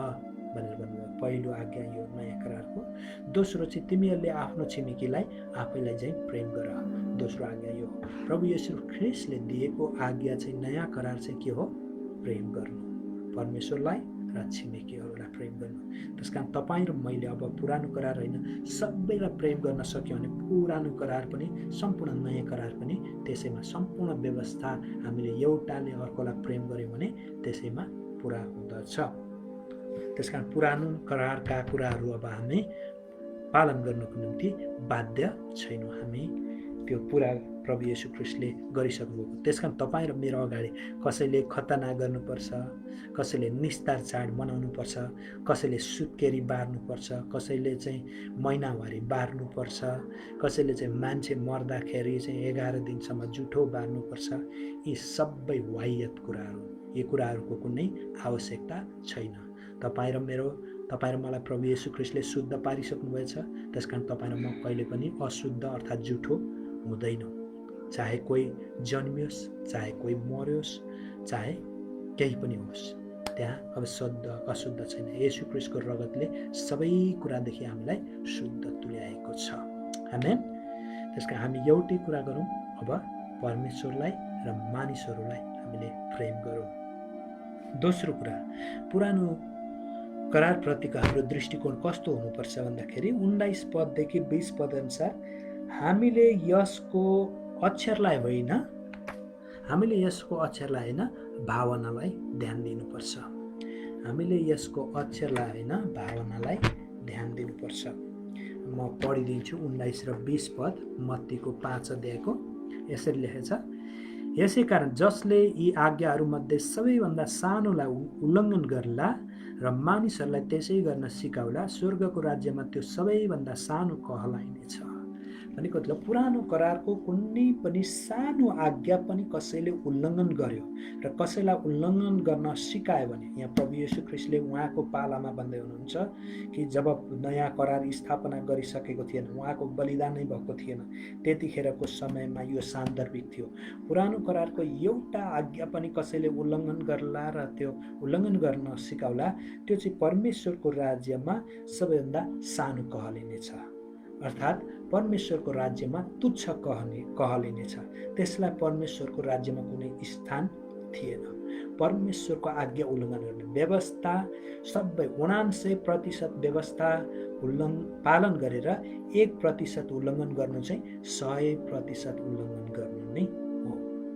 भनेर भन्नुभयो। पहिलो आज्ञा यो नयाँ करारको। दोस्रो चाहिँ तिमीहरूले आफ्नो छिमेकीलाई आफैलाई चाहिँ प्रेम गर, दोस्रो आज्ञा यो हो। प्रभु येशू ख्रिस्टले दिएको आज्ञा चाहिँ नयाँ करार चाहिँ के हो? प्रेम गर्नु, परमेश्वरलाई र छिमेकीहरूलाई प्रेम गर्नु। त्यसकारण तपाईँ र मैले अब पुरानो करार होइन, सबैलाई प्रेम गर्न सक्यौँ भने पुरानो करार पनि, सम्पूर्ण नयाँ करार पनि, त्यसैमा सम्पूर्ण व्यवस्था हामीले एउटाले अर्कोलाई प्रेम गऱ्यौँ भने त्यसैमा पुरा हुँदछ। त्यसकारण पुरानो करारका कुराहरू अब हामी पालन गर्नको निम्ति बाध्य छैनौँ। हामी त्यो पुरा प्रभु येशू ख्रिस्टले गरिसक्नुभएको। त्यसकारण तपाईँ र मेरो अगाडि कसैले खतना गर्नुपर्छ, कसैले निस्तार चाड मनाउनुपर्छ, कसैले सुत्केरी बार्नुपर्छ, कसैले चाहिँ महिनावारी बार्नुपर्छ, कसैले चाहिँ मान्छे मर्दाखेरि चाहिँ 11 दिनसम्म जुठो बार्नुपर्छ। यी सबै वाह्यत कुराहरू, यी कुराहरूको कुनै आवश्यकता छैन। तपाईँ र मलाई प्रभु येशू ख्रिस्टले शुद्ध पारिसक्नुभएछ। त्यसकारण तपाईँ र म कहिले पनि अशुद्ध अर्थात् जुठो हुँदैनौँ। चाहे कोही जन्मियोस्, चाहे कोही मर्योस्, चाहे केही पनि होस्, त्यहाँ अब शुद्ध अशुद्ध छैन। येशू ख्रीष्टको रगतले सबै कुरादेखि हामीलाई शुद्ध तुल्याएको छ। आमेन। त्यसकारण हामी एउटै कुरा गरौँ, अब परमेश्वरलाई र मानिसहरूलाई हामीले प्रेम गरौँ। दोस्रो कुरा, पुरानो करारप्रतिको हाम्रो दृष्टिकोण कस्तो हुनुपर्छ भन्दाखेरि 19 पददेखि 20 पद अनुसार हामीले यसको अक्षरलाई होइन भावनालाई ध्यान दिनुपर्छ। हामीले यसको अक्षरलाई होइन भावनालाई ध्यान दिनुपर्छ। म पढिदिन्छु 19 र 20 पद मत्तीको 5 अध्यायको। यसरी लेखेछ, यसै कारण जसले यी आज्ञाहरूमध्ये सबैभन्दा सानोलाई उल्लङ्घन गर्ला र मानिसहरूलाई त्यसै गर्न सिकाउला, स्वर्गको राज्यमा त्यो सबैभन्दा सानो कहलाइनेछ। भनेको मतलब पुरानो करारको कुनै पनि सानो आज्ञा पनि कसैले उल्लङ्घन गर्यो र कसैलाई उल्लङ्घन गर्न सिकायो भने, यहाँ प्रभु येशू ख्रीष्टले उहाँको पालामा भन्दै हुनुहुन्छ कि जब नयाँ करार स्थापना गरिसकेको थिएन, उहाँको बलिदान नै भएको थिएन, त्यतिखेरको समयमा यो सान्दर्भिक थियो। पुरानो करारको एउटा आज्ञा पनि कसैले उल्लङ्घन गर्ला र त्यो उल्लङ्घन गर्न सिकाउला, त्यो चाहिँ परमेश्वरको राज्यमा सबैभन्दा सानो कहलिनेछ। अर्थात् परमेश्वरको राज्यमा तुच्छ कहलिनेछ। त्यसलाई परमेश्वरको राज्यमा कुनै स्थान थिएन। परमेश्वरको आज्ञा उल्लङ्घन गर्ने व्यवस्था सबै 79% व्यवस्था पालन गरेर 1% उल्लङ्घन गर्नु चाहिँ 100% उल्लङ्घन गर्नु नै हो।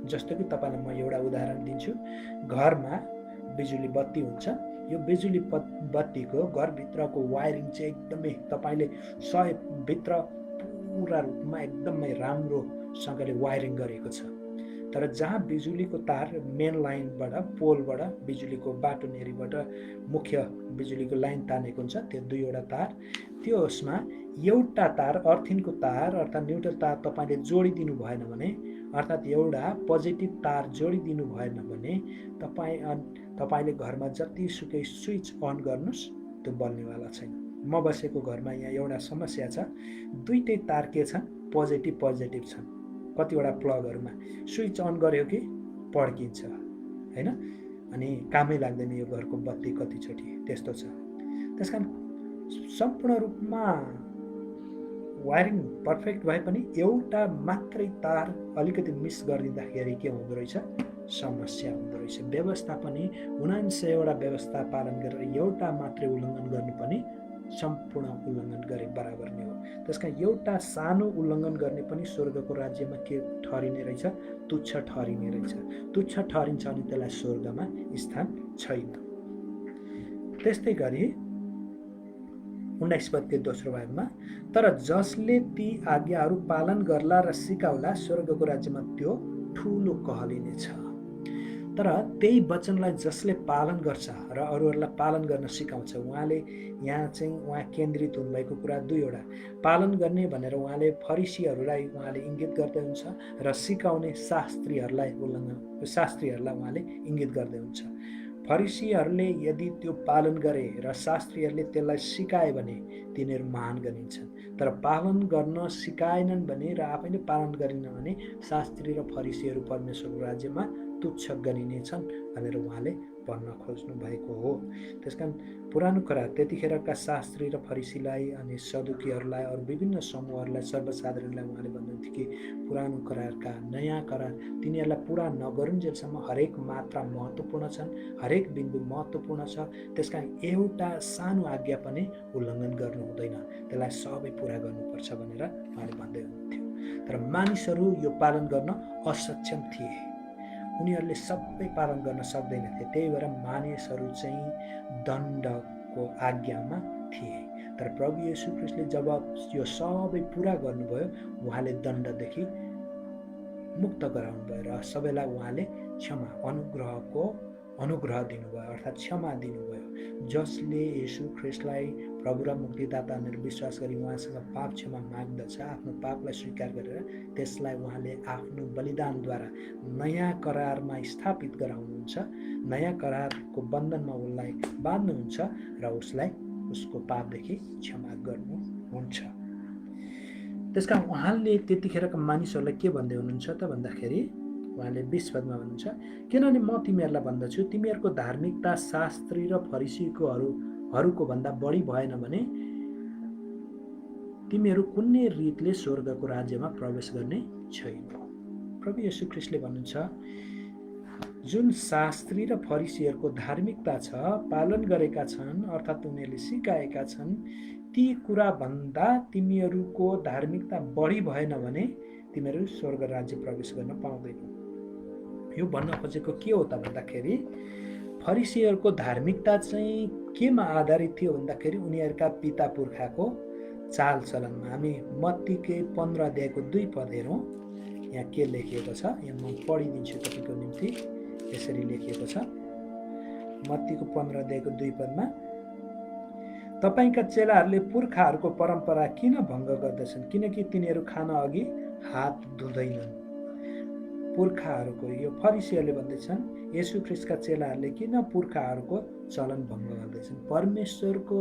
जस्तो कि तपाईँलाई म एउटा उदाहरण दिन्छु। घरमा बिजुली बत्ती हुन्छ, यो बिजुली बत्तीको घरभित्रको वायरिङ चाहिँ एकदमै तपाईँले 100 भित्र पुरा रूपमा एकदमै राम्रोसँगले वायरिङ गरेको छ। तर जहाँ बिजुलीको तार मेन लाइनबाट, पोलबाट, बिजुलीको बाटोनेरीबाट मुख्य बिजुलीको लाइन तानेको हुन्छ, त्यो 2वटा तार, त्यसमा एउटा तार अर्थिनको तार अर्थात् न्युट्रल तार तपाईँले जोडिदिनु भएन भने, अर्थात् एउटा पोजिटिभ तार जोडिदिनु भएन भने तपाईँले घरमा जतिसुकै स्विच अन गर्नुहोस् त्यो बल्नेवाला छैन। म बसेको घरमा यहाँ एउटा समस्या छ, दुईटै तार के छन्, पोजिटिभ छन्। कतिवटा प्लगहरूमा स्विच अन गर्यो कि पड्किन्छ, होइन, अनि कामै लाग्दैन यो घरको बत्ती कतिचोटि त्यस्तो छ। त्यसकारण सम्पूर्ण रूपमा वायरिङ पर्फेक्ट भए पनि एउटा मात्रै तार अलिकति मिस गरिदिँदाखेरि के हुँदो रहेछ, समस्या हुँदो रहेछ। व्यवस्था पनि 79वटा व्यवस्था पालन गरेर एउटा मात्रै उल्लङ्घन गर्नु पनि सम्पूर्ण उल्लङ्घन गरे बराबर नै हो। त्यसकारण एउटा सानो उल्लङ्घन गर्ने पनि स्वर्गको राज्यमा के ठहरिने रहेछ, तुच्छ ठहरिने रहेछ। तुच्छ ठहरिन्छ अनि त्यसलाई स्वर्गमा स्थान छैन। त्यस्तै गरी 19 पदको दोस्रो भागमा, तर जसले ती आज्ञाहरू पालन गर्ला र सिकाउला, स्वर्गको राज्यमा त्यो ठुलो कहलिनेछ। तर त्यही वचनलाई जसले पालन गर्छ र अरूहरूलाई पालन गर्न सिकाउँछ, उहाँले यहाँ चाहिँ उहाँ केन्द्रित हुनुभएको कुरा 2वटा, पालन गर्ने भनेर उहाँले फरिसीहरूलाई उहाँले इङ्गित गर्दै हुन्छ र सिकाउने शास्त्रीहरूलाई उहाँले इङ्गित गर्दै हुन्छ। फरिसीहरूले यदि त्यो पालन गरे र शास्त्रीहरूले त्यसलाई सिकाए भने तिनीहरू महान गनिन्छन्, तर पालन गर्न सिकाएनन् भने र आफैले पालन गरिन भने शास्त्री र फरिसीहरू परमेश्वरको राज्यमा तुच्छ गनिनेछन् भनेर उहाँले भन्न खोज्नु भएको हो। त्यसकारण पुरानो करार त्यतिखेरका शास्त्री र फरिसीलाई अनि सदुकीहरूलाई अरू विभिन्न समूहहरूलाई, सर्वसाधारणलाई उहाँले भन्नुहुन्थ्यो कि पुरानो करारका नयाँ करार तिनीहरूलाई पुरा नगरुन्जेलसम्म हरेक मात्रा महत्त्वपूर्ण छन्, हरेक बिन्दु महत्त्वपूर्ण छ। त्यसकारण एउटा सानो आज्ञा पनि उल्लङ्घन गर्नु हुँदैन, त्यसलाई सबै पुरा गर्नुपर्छ भनेर उहाँले भन्दै हुनुहुन्थ्यो। तर मानिसहरू यो पालन गर्न असक्षम थिए, उनीहरूले सबै पालन गर्न सक्दैनथे। त्यही भएर मानिसहरू चाहिँ दण्डको आज्ञामा थिए। तर प्रभु येशू ख्रीष्टले जब यो सबै पुरा गर्नुभयो, उहाँले दण्डदेखि मुक्त गराउनुभयो र सबैलाई उहाँले क्षमा, अनुग्रह दिनुभयो, अर्थात् क्षमा दिनुभयो। जसले येशू ख्रीष्टलाई प्रभु र मुक्तिदाता भनेर विश्वास गरी उहाँसँग पाप क्षमा माग्दछ, आफ्नो पापलाई स्वीकार गरेर त्यसलाई उहाँले आफ्नो बलिदानद्वारा नयाँ करारमा स्थापित गराउनुहुन्छ, नयाँ करारको बन्धनमा उसलाई बाँध्नुहुन्छ र उसलाई उसको पापदेखि क्षमा गर्नुहुन्छ। त्यसकारण उहाँले त्यतिखेरका मानिसहरूलाई के भन्दै हुनुहुन्छ त भन्दाखेरि उहाँले 20 पदमा भन्नुहुन्छ, किनभने म तिमीहरूलाई भन्दछु, तिमीहरूको धार्मिकता शास्त्री र फरिसीहरूको भन्दा बढी भएन भने तिमीहरू कुनै रीतले स्वर्गको राज्यमा प्रवेश गर्ने छैनौ। प्रभु येशू ख्रीष्टले भन्नुहुन्छ, जुन शास्त्री र फरिसीहरूको धार्मिकता छ, पालन गरेका छन्, अर्थात् उनीहरूले सिकाएका छन्, ती कुरा भन्दा तिमीहरूको धार्मिकता बढी भएन भने तिमीहरू स्वर्ग राज्य प्रवेश गर्न पाउँदैनौ। यो भन्न खोजेको के हो त भन्दाखेरि, फरिसीहरूको धार्मिकता चाहिँ केमा आधारित थियो भन्दाखेरि उनीहरूका पिता पुर्खाको चालचलनमा। हामी मत्तीकै 15 अध्यायको 2 पद हेरौँ। यहाँ के लेखिएको छ, यहाँ म पढिदिन्छु तपाईँको निम्ति। यसरी लेखिएको छ, मत्तीको 15 अध्यायको 2 पदमा, तपाईका चेलाहरूले पुर्खाहरूको परम्परा किन भङ्ग गर्दछन्, किनकि तिनीहरू खान अघि हात धुँदैनन्। पुर्खाहरूको, यो फरिसीहरूले भन्दैछन् येशू ख्रीष्टका चेलाहरूले किन पुर्खाहरूको चलन भङ्ग गर्दैछन्। परमेश्वरको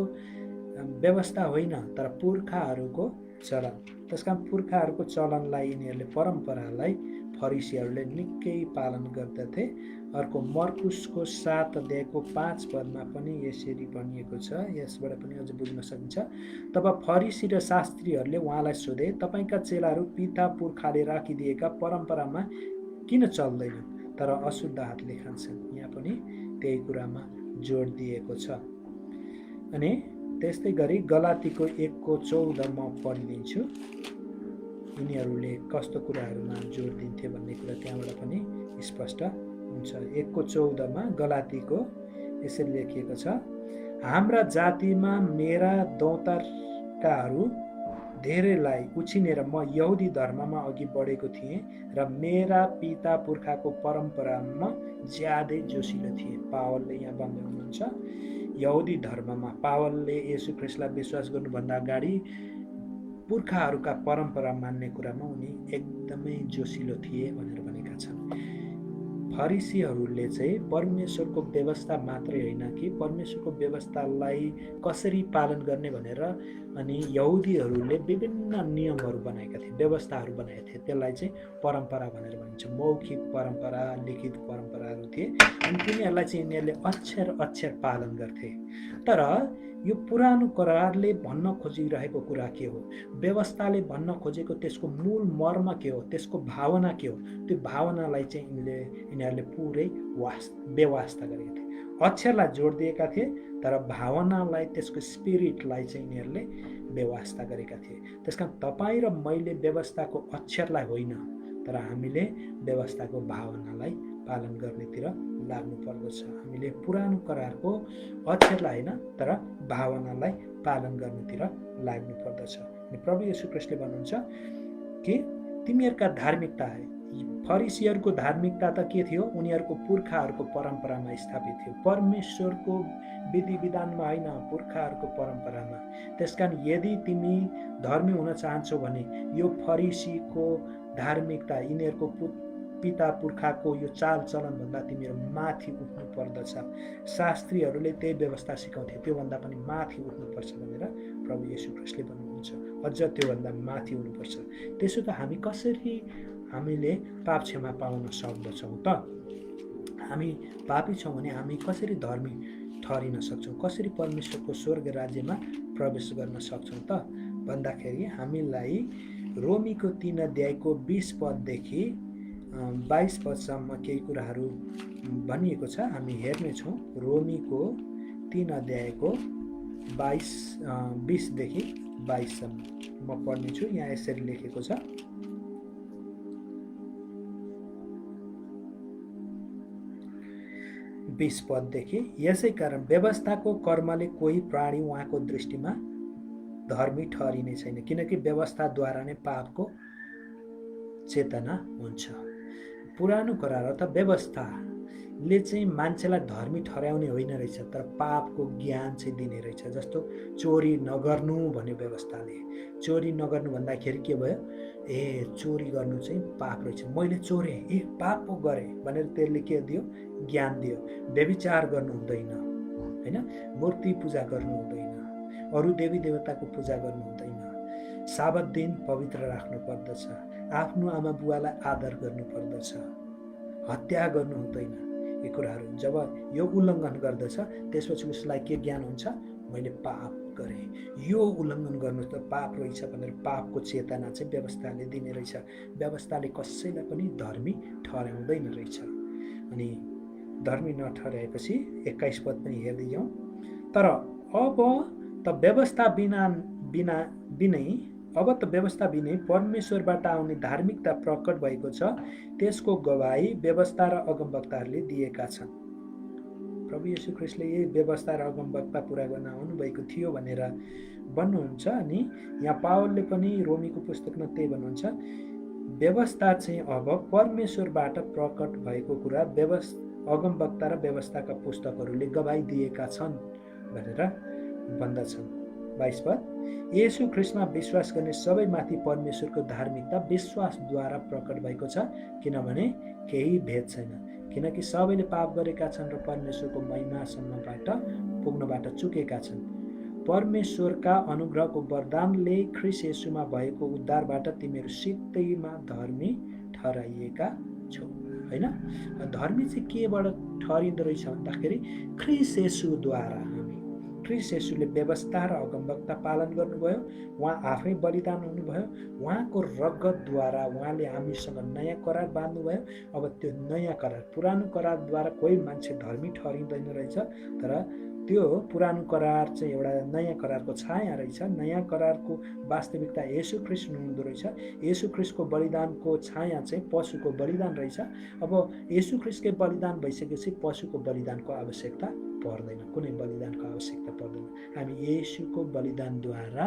व्यवस्था होइन, तर पुर्खाहरूको चलन। त्यसकारण पुर्खाहरूको चलनलाई, यिनीहरूले परम्परालाई फरिसीहरूले निकै पालन गर्दथे। अर्को मर्कुसको 7 अध्यायको 5 पदमा पनि यसरी भनिएको छ, यसबाट पनि अझ बुझ्न सकिन्छ। तब फरिसी र शास्त्रीहरूले उहाँलाई सोधे, तपाईँका चेलाहरू पिता पुर्खाले राखिदिएका परम्परामा किन चल्दैनन् तर अशुद्ध हातले खान्छन्। यहाँ पनि त्यही कुरामा जोड दिएको छ। अनि त्यस्तै गरी गलातीको 1:14 म पढिदिन्छु। यिनीहरूले कस्तो कुराहरूमा जोड दिन्थे भन्ने कुरा त्यहाँबाट पनि स्पष्ट हुन्छ। 1:14 गलातीको यसरी लेखिएको छ, हाम्रा जातिमा मेरा दौतारकाहरू धेरैलाई उछिनेर म यहुदी धर्ममा अघि बढेको थिएँ र मेरा पिता पुर्खाको परम्परामा ज्यादै जोसिलो थिए। पावलले यहाँ भन्दै हुनुहुन्छ, यहुदी धर्ममा पावलले येशू ख्रीष्टलाई विश्वास गर्नुभन्दा अगाडि पुर्खाहरूका परम्परा मान्ने कुरामा उनी एकदमै जोसिलो थिए भनेर भनेका छन्। फरिसीहरूले चाहिँ परमेश्वरको व्यवस्था मात्रै होइन कि परमेश्वरको व्यवस्थालाई कसरी पालन गर्ने भनेर अनि यहुदीहरूले विभिन्न नियमहरू बनाएका थिए, व्यवस्थाहरू बनाएका थिए। त्यसलाई चाहिँ परम्परा भनेर भनिन्छ। मौखिक परम्परा, लिखित परम्पराहरू थिए अनि तिनीहरूलाई चाहिँ यिनीहरूले अक्षर पालन गर्थे। तर यो पुरानो करारले भन्न खोजिरहेको कुरा के हो, व्यवस्थाले भन्न खोजेको त्यसको मूल मर्म के हो, त्यसको भावना के हो, त्यो भावनालाई चाहिँ यिनीहरूले पुरै बेवास्ता गरेका थिए। अक्षरलाई जोड दिएका थिए, तर भावनालाई, त्यसको स्पिरिटलाई चाहिँ यिनीहरूले बेवास्ता गरेका थिए। त्यसकारण तपाईँ र मैले व्यवस्थाको अक्षरलाई होइन, तर हामीले व्यवस्थाको भावनालाई पालन गर्नेतिर लाग्नु पर्दछ। हामीले पुरानो करारको अक्षरलाई होइन, तर भावनालाई पालन गर्नेतिर लाग्नु पर्दछ। अनि प्रभु येशू ख्रीष्टले भन्नुहुन्छ कि तिमीहरूका धार्मिकता, फरिसीहरूको धार्मिकता त के थियो, उनीहरूको पुर्खाहरूको परम्परामा स्थापित थियो, परमेश्वरको विधि विधानमा होइन, पुर्खाहरूको परम्परामा। त्यसकारण यदि तिमी धर्मी हुन चाहन्छौ भने यो फरिसीको धार्मिकता, यिनीहरूको पिता पुर्खाको यो चालचलन भन्दा तिमीहरू माथि उठ्नु पर्दछ। शास्त्रीहरूले त्यही व्यवस्था सिकाउँथे, त्योभन्दा पनि माथि उठ्नुपर्छ भनेर प्रभु येशू ख्रीष्टले भन्नुहुन्छ। अझ त्योभन्दा माथि हुनुपर्छ। त्यसो त हामीले पाप क्षमा पाउन सक्दछौँ त? हामी पापी छौँ भने हामी कसरी धर्मी ठहरिन सक्छौँ, कसरी परमेश्वरको स्वर्ग राज्यमा प्रवेश गर्न सक्छौँ त भन्दाखेरि हामीलाई रोमीको 3 अध्यायको 20 पददेखि 22 पदसम्म केही कुराहरू भनिएको छ, हामी हेर्नेछौँ। रोमीको 3 अध्यायको 20देखि 22सम्म म पढ्नेछु। यहाँ यसरी लेखेको छ, 20 पददेखि, यसै कारण व्यवस्थाको कर्मले कोही प्राणी उहाँको दृष्टिमा धर्मी ठहरिने छैन, किनकि व्यवस्थाद्वारा नै पापको चेतना हुन्छ। पुरानो करार अर्थात् व्यवस्थाले चाहिँ मान्छेलाई धर्मी ठहराउने होइन रहेछ, तर पापको ज्ञान चाहिँ दिने रहेछ। जस्तो चोरी नगर्नु भन्ने व्यवस्थाले, चोरी नगर्नु भन्दाखेरि के भयो, चोरी गर्नु चाहिँ पाप रहेछ, मैले चोरेँ, पाप पो गरेँ भनेर त्यसले के दियो, ज्ञान दियो। व्यभिचार गर्नु हुँदैन, होइन, मूर्ति पूजा गर्नु हुँदैन, अरू देवी देवताको पूजा गर्नु हुँदैन, साबत दिन पवित्र राख्नु पर्दछ, आफ्नो आमा बुवालाई आदर गर्नु पर्दछ, हत्या गर्नु हुँदैन। यी कुराहरू जब यो उल्लङ्घन गर्दछ त्यसपछि उसलाई के ज्ञान हुन्छ, मैले पाप गरेँ, यो उल्लङ्घन गर्नु त पाप रहेछ भनेर पापको चेतना चाहिँ व्यवस्थाले दिने रहेछ। व्यवस्थाले कसैलाई पनि धर्मी ठहराउँदैन रहेछ। अनि धर्मी नठहराएपछि 21 पद पनि हेर्दै जाउँ। तर अब त व्यवस्था बिनै परमेश्वरबाट आउने धार्मिकता प्रकट भएको छ, त्यसको गवाही व्यवस्था र अगमवक्ताहरूले दिएका छन्। प्रभु येशू ख्रीष्टले यही व्यवस्था र अगमवक्ता पुरा गर्न आउनुभएको थियो भनेर भन्नुहुन्छ। अनि यहाँ पावलले पनि रोमीको पुस्तकमा त्यही भन्नुहुन्छ, व्यवस्था चाहिँ अब परमेश्वरबाट प्रकट भएको कुरा अगमवक्ता र व्यवस्थाका पुस्तकहरूले गवाही दिएका छन् भनेर भन्दछन्। 22 पद, येशू ख्रीष्टमा विश्वास गर्ने सबैमाथि परमेश्वरको धार्मिकता विश्वासद्वारा प्रकट भएको छ, किनभने केही भेद छैन, किनकि सबैले पाप गरेका छन् र परमेश्वरको महिमासम्मबाट पुग्नबाट चुकेका छन्। परमेश्वरका अनुग्रहको वरदानले ख्रीष्ट येशूमा भएको उद्धारबाट तिमीहरू सित्तैमा धर्मी ठहराइएका छौ। हैन, धर्मी चाहिँ केबाट ठहरिँदो रहेछ भन्दाखेरि ख्रीष्ट येशूद्वारा। ख्रीष्ट येशूले व्यवस्था र अगमवक्ता पालन गर्नुभयो, उहाँ आफै बलिदान हुनुभयो, उहाँको रगतद्वारा उहाँले हामीसँग नयाँ करार बाँध्नुभयो। अब त्यो नयाँ करार, पुरानो करारद्वारा कोही मान्छे धर्मी ठहरिँदैन रहेछ, तर त्यो पुरानो करार चाहिँ एउटा नयाँ करारको छाया रहेछ। नयाँ करारको वास्तविकता येशू ख्रीष्ट हुनुहुँदो रहेछ। येशू ख्रीष्टको बलिदानको छाया चाहिँ पशुको बलिदान रहेछ। अब येशू ख्रीष्टकै बलिदान भइसकेपछि पशुको बलिदानको आवश्यकता पर्दैन, कुनै बलिदानको आवश्यकता पर्दैन। हामी येशूको बलिदानद्वारा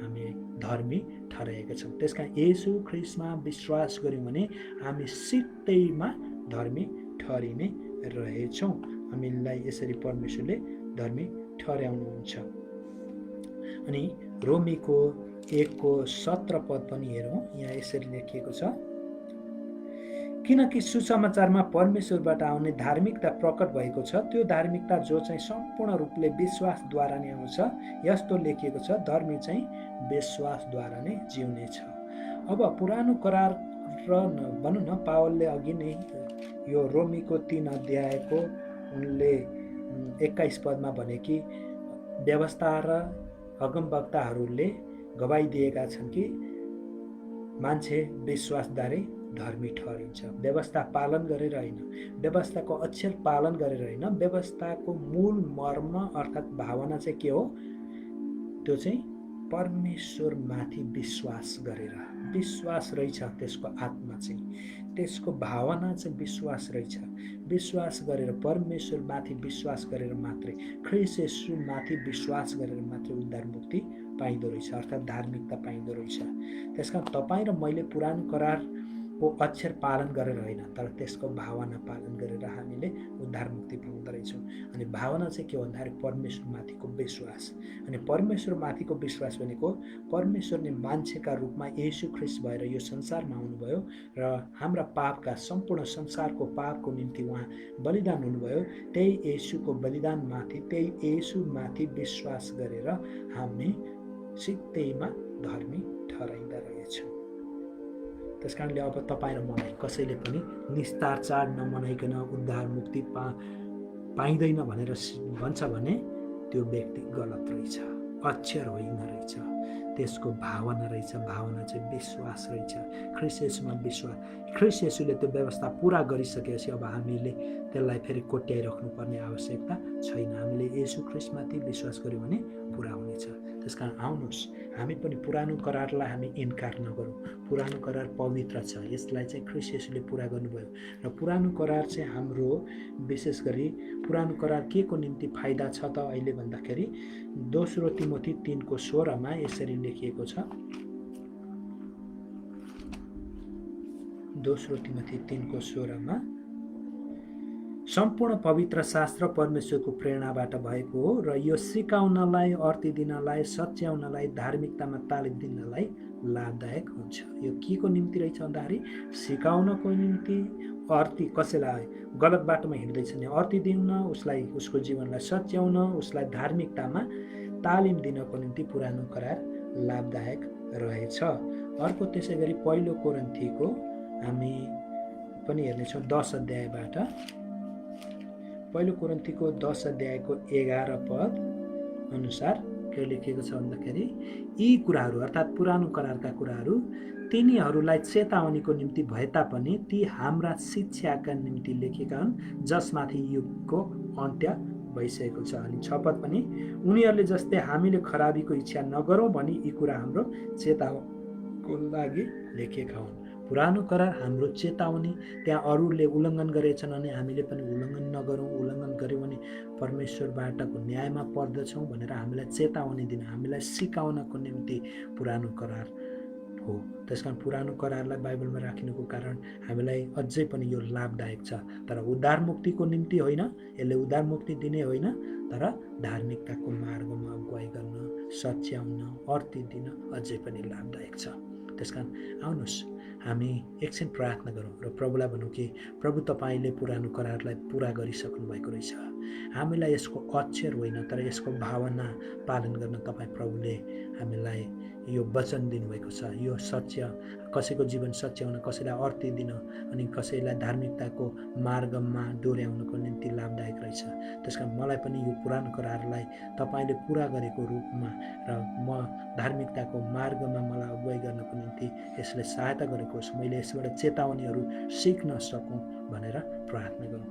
हामी धर्मी ठहराएका छौँ। त्यसकारण येशू ख्रीष्टमा विश्वास गर्यौँ भने हामी सित्तैमा धर्मी ठहरिने रहेछौँ। हामीलाई यसरी परमेश्वरले धर्मी ठहराउनुहुन्छ। अनि रोमीको 1:17 पद पनि हेरौँ। यहाँ यसरी लेखिएको छ, किनकि सुसमाचारमा परमेश्वरबाट आउने धार्मिकता प्रकट भएको छ, त्यो धार्मिकता जो चाहिँ सम्पूर्ण रूपले विश्वासद्वारा नै आउँछ। यस्तो लेखिएको छ, धर्मी चाहिँ विश्वासद्वारा नै जिउने छ। अब पुरानो करार र भनौँ न, पावलले अघि नै यो रोमीको 3 अध्यायको उनले 21 पदमा भने कि व्यवस्था र अगमवक्ताहरूले गवाही दिएका छन् कि मान्छे विश्वासद्वारै धर्मी ठहरिन्छ। व्यवस्था पालन गरेर होइन, व्यवस्थाको अक्षर पालन गरेर होइन, व्यवस्थाको मूल मर्म अर्थात् भावना चाहिँ के हो, त्यो चाहिँ परमेश्वरमाथि विश्वास गरेर, विश्वास रहेछ त्यसको आत्मा चाहिँ, त्यसको भावना चाहिँ विश्वास रहेछ। विश्वास गरेर, परमेश्वरमाथि विश्वास गरेर मात्रै, ख्रीष्ट येशूमाथि विश्वास गरेर मात्रै उद्धार मुक्ति पाइँदो रहेछ, अर्थात् धार्मिकता पाइँदो रहेछ। त्यसकारण तपाईँ र मैले पुरानो करारको अक्षर पालन गरेर होइन, तर त्यसको भावना पालन गरेर हामीले उद्धार मुक्ति पाउँदो रहेछौँ। अनि भावना चाहिँ के भन्दाखेरि परमेश्वरमाथिको विश्वास। अनि परमेश्वरमाथिको विश्वास भनेको परमेश्वरले मान्छेका रूपमा येशू ख्रीष्ट भएर यो संसारमा आउनुभयो र हाम्रा पापका, सम्पूर्ण संसारको पापको निम्ति उहाँ बलिदान हुनुभयो। त्यही येशूको बलिदानमाथि, त्यही येशूमाथि विश्वास गरेर हामी सित्तैमा धर्मी ठहराइँदा रहेछौँ। त्यसकारणले अब तपाईँ र मलाई कसैले पनि निस्तार चाड नमनाइकन उद्धार मुक्ति पाइँदैन भनेर भन्छ भने त्यो व्यक्ति गलत रहेछ, अक्षर होइन रहेछ, त्यसको भावना रहेछ। भावना चाहिँ विश्वास रहेछ, ख्रीष्ट येशूमा विश्वास। ख्रीष्ट येशूले त्यो व्यवस्था पुरा गरिसकेपछि अब हामीले त्यसलाई फेरि कोट्याइराख्नुपर्ने आवश्यकता छैन। हामीले येशू ख्रीष्टमाथि विश्वास गर्यौँ भने पुरा हुनेछ। त्यसकारण आउनुहोस्, हामी पनि पुरानो करारलाई हामी इन्कार नगरौँ। पुरानो करार पवित्र छ, यसलाई चाहिँ ख्रीष्ट येशूले पुरा गर्नुभयो। र पुरानो करार चाहिँ हाम्रो विशेष गरी पुरानो करार के को निम्ति फाइदा छ त अहिले भन्दाखेरि 2 तिमोथी 3:16 यसरी लेखिएको छ। 2 तिमोथी 3:16 सम्पूर्ण पवित्र शास्त्र परमेश्वरको प्रेरणाबाट भएको हो र यो सिकाउनलाई, अर्ती दिनलाई, सच्याउनलाई, धार्मिकतामा तालिम दिनलाई लाभदायक हुन्छ। यो के को निम्ति रहेछ भन्दाखेरि सिकाउनको निम्ति, अर्ती कसैलाई गलत बाटोमा हिँड्दैछ भने अर्ती दिन, उसलाई उसको जीवनलाई सच्याउन, उसलाई धार्मिकतामा तालिम दिनको निम्ति पुरानो करार लाभदायक रहेछ। अर्को त्यसै गरी 1 कोरिन्थीको हामी पनि हेर्नेछौँ 10 अध्यायबाट। पहिलो कोरिन्थीको 10 अध्यायको 11 पद अनुसार के लेखेको छ भन्दाखेरि, यी कुराहरू अर्थात् पुरानो करारका कुराहरू तिनीहरूलाई चेतावनीको निम्ति भए तापनि ती हाम्रा शिक्षाका निम्ति लेखेका हुन्, जसमाथि युगको अन्त्य भइसकेको छ। अनि 6 पद पनि, उनीहरूले जस्तै हामीले खराबीको इच्छा नगरौँ भनी यी कुरा हाम्रो चेतावनीको लागि लेखेका हुन्। पुरानो करार हाम्रो चेतावनी, त्यहाँ अरूले उल्लङ्घन गरेछन् अनि हामीले पनि उल्लङ्घन नगरौँ, उल्लङ्घन गऱ्यौँ भने परमेश्वरबाटको न्यायमा पर्दछौँ भनेर हामीलाई चेतावनी दिन, हामीलाई सिकाउनको निम्ति पुरानो करार हो। त्यसकारण पुरानो करारलाई बाइबलमा राखिनुको कारण हामीलाई अझै पनि यो लाभदायक छ। तर उद्धार मुक्तिको निम्ति होइन, यसले उद्धार मुक्ति दिने होइन, तर धार्मिकताको मार्गमा अगुवाई गर्न, सच्याउन, अर्ती दिन अझै पनि लाभदायक छ। त्यसकारण आउनुहोस् हामी एकछिन प्रार्थना गरौँ र प्रभुलाई भनौँ कि प्रभु तपाईँले पुरानो करारलाई पुरा गरिसक्नु भएको रहेछ। हामीलाई यसको अक्षर होइन तर यसको भावना पालन गर्न तपाईँ प्रभुले हामीलाई यो वचन दिनुभएको छ। यो सत्य कसैको जीवन सच्याउन, कसैलाई अर्ती दिन अनि कसैलाई धार्मिकताको मार्गमा डोर्याउनको निम्ति लाभदायक रहेछ। त्यसकारण मलाई पनि यो पुरानो करारलाई तपाईँले पुरा गरेको रूपमा र म धार्मिकताको मार्गमा मलाई अगुवाई गर्नको निम्ति यसले सहायता गरेको होस्। मैले यसबाट चेतावनीहरू सिक्न सकौँ भनेर प्रार्थना गरौँ।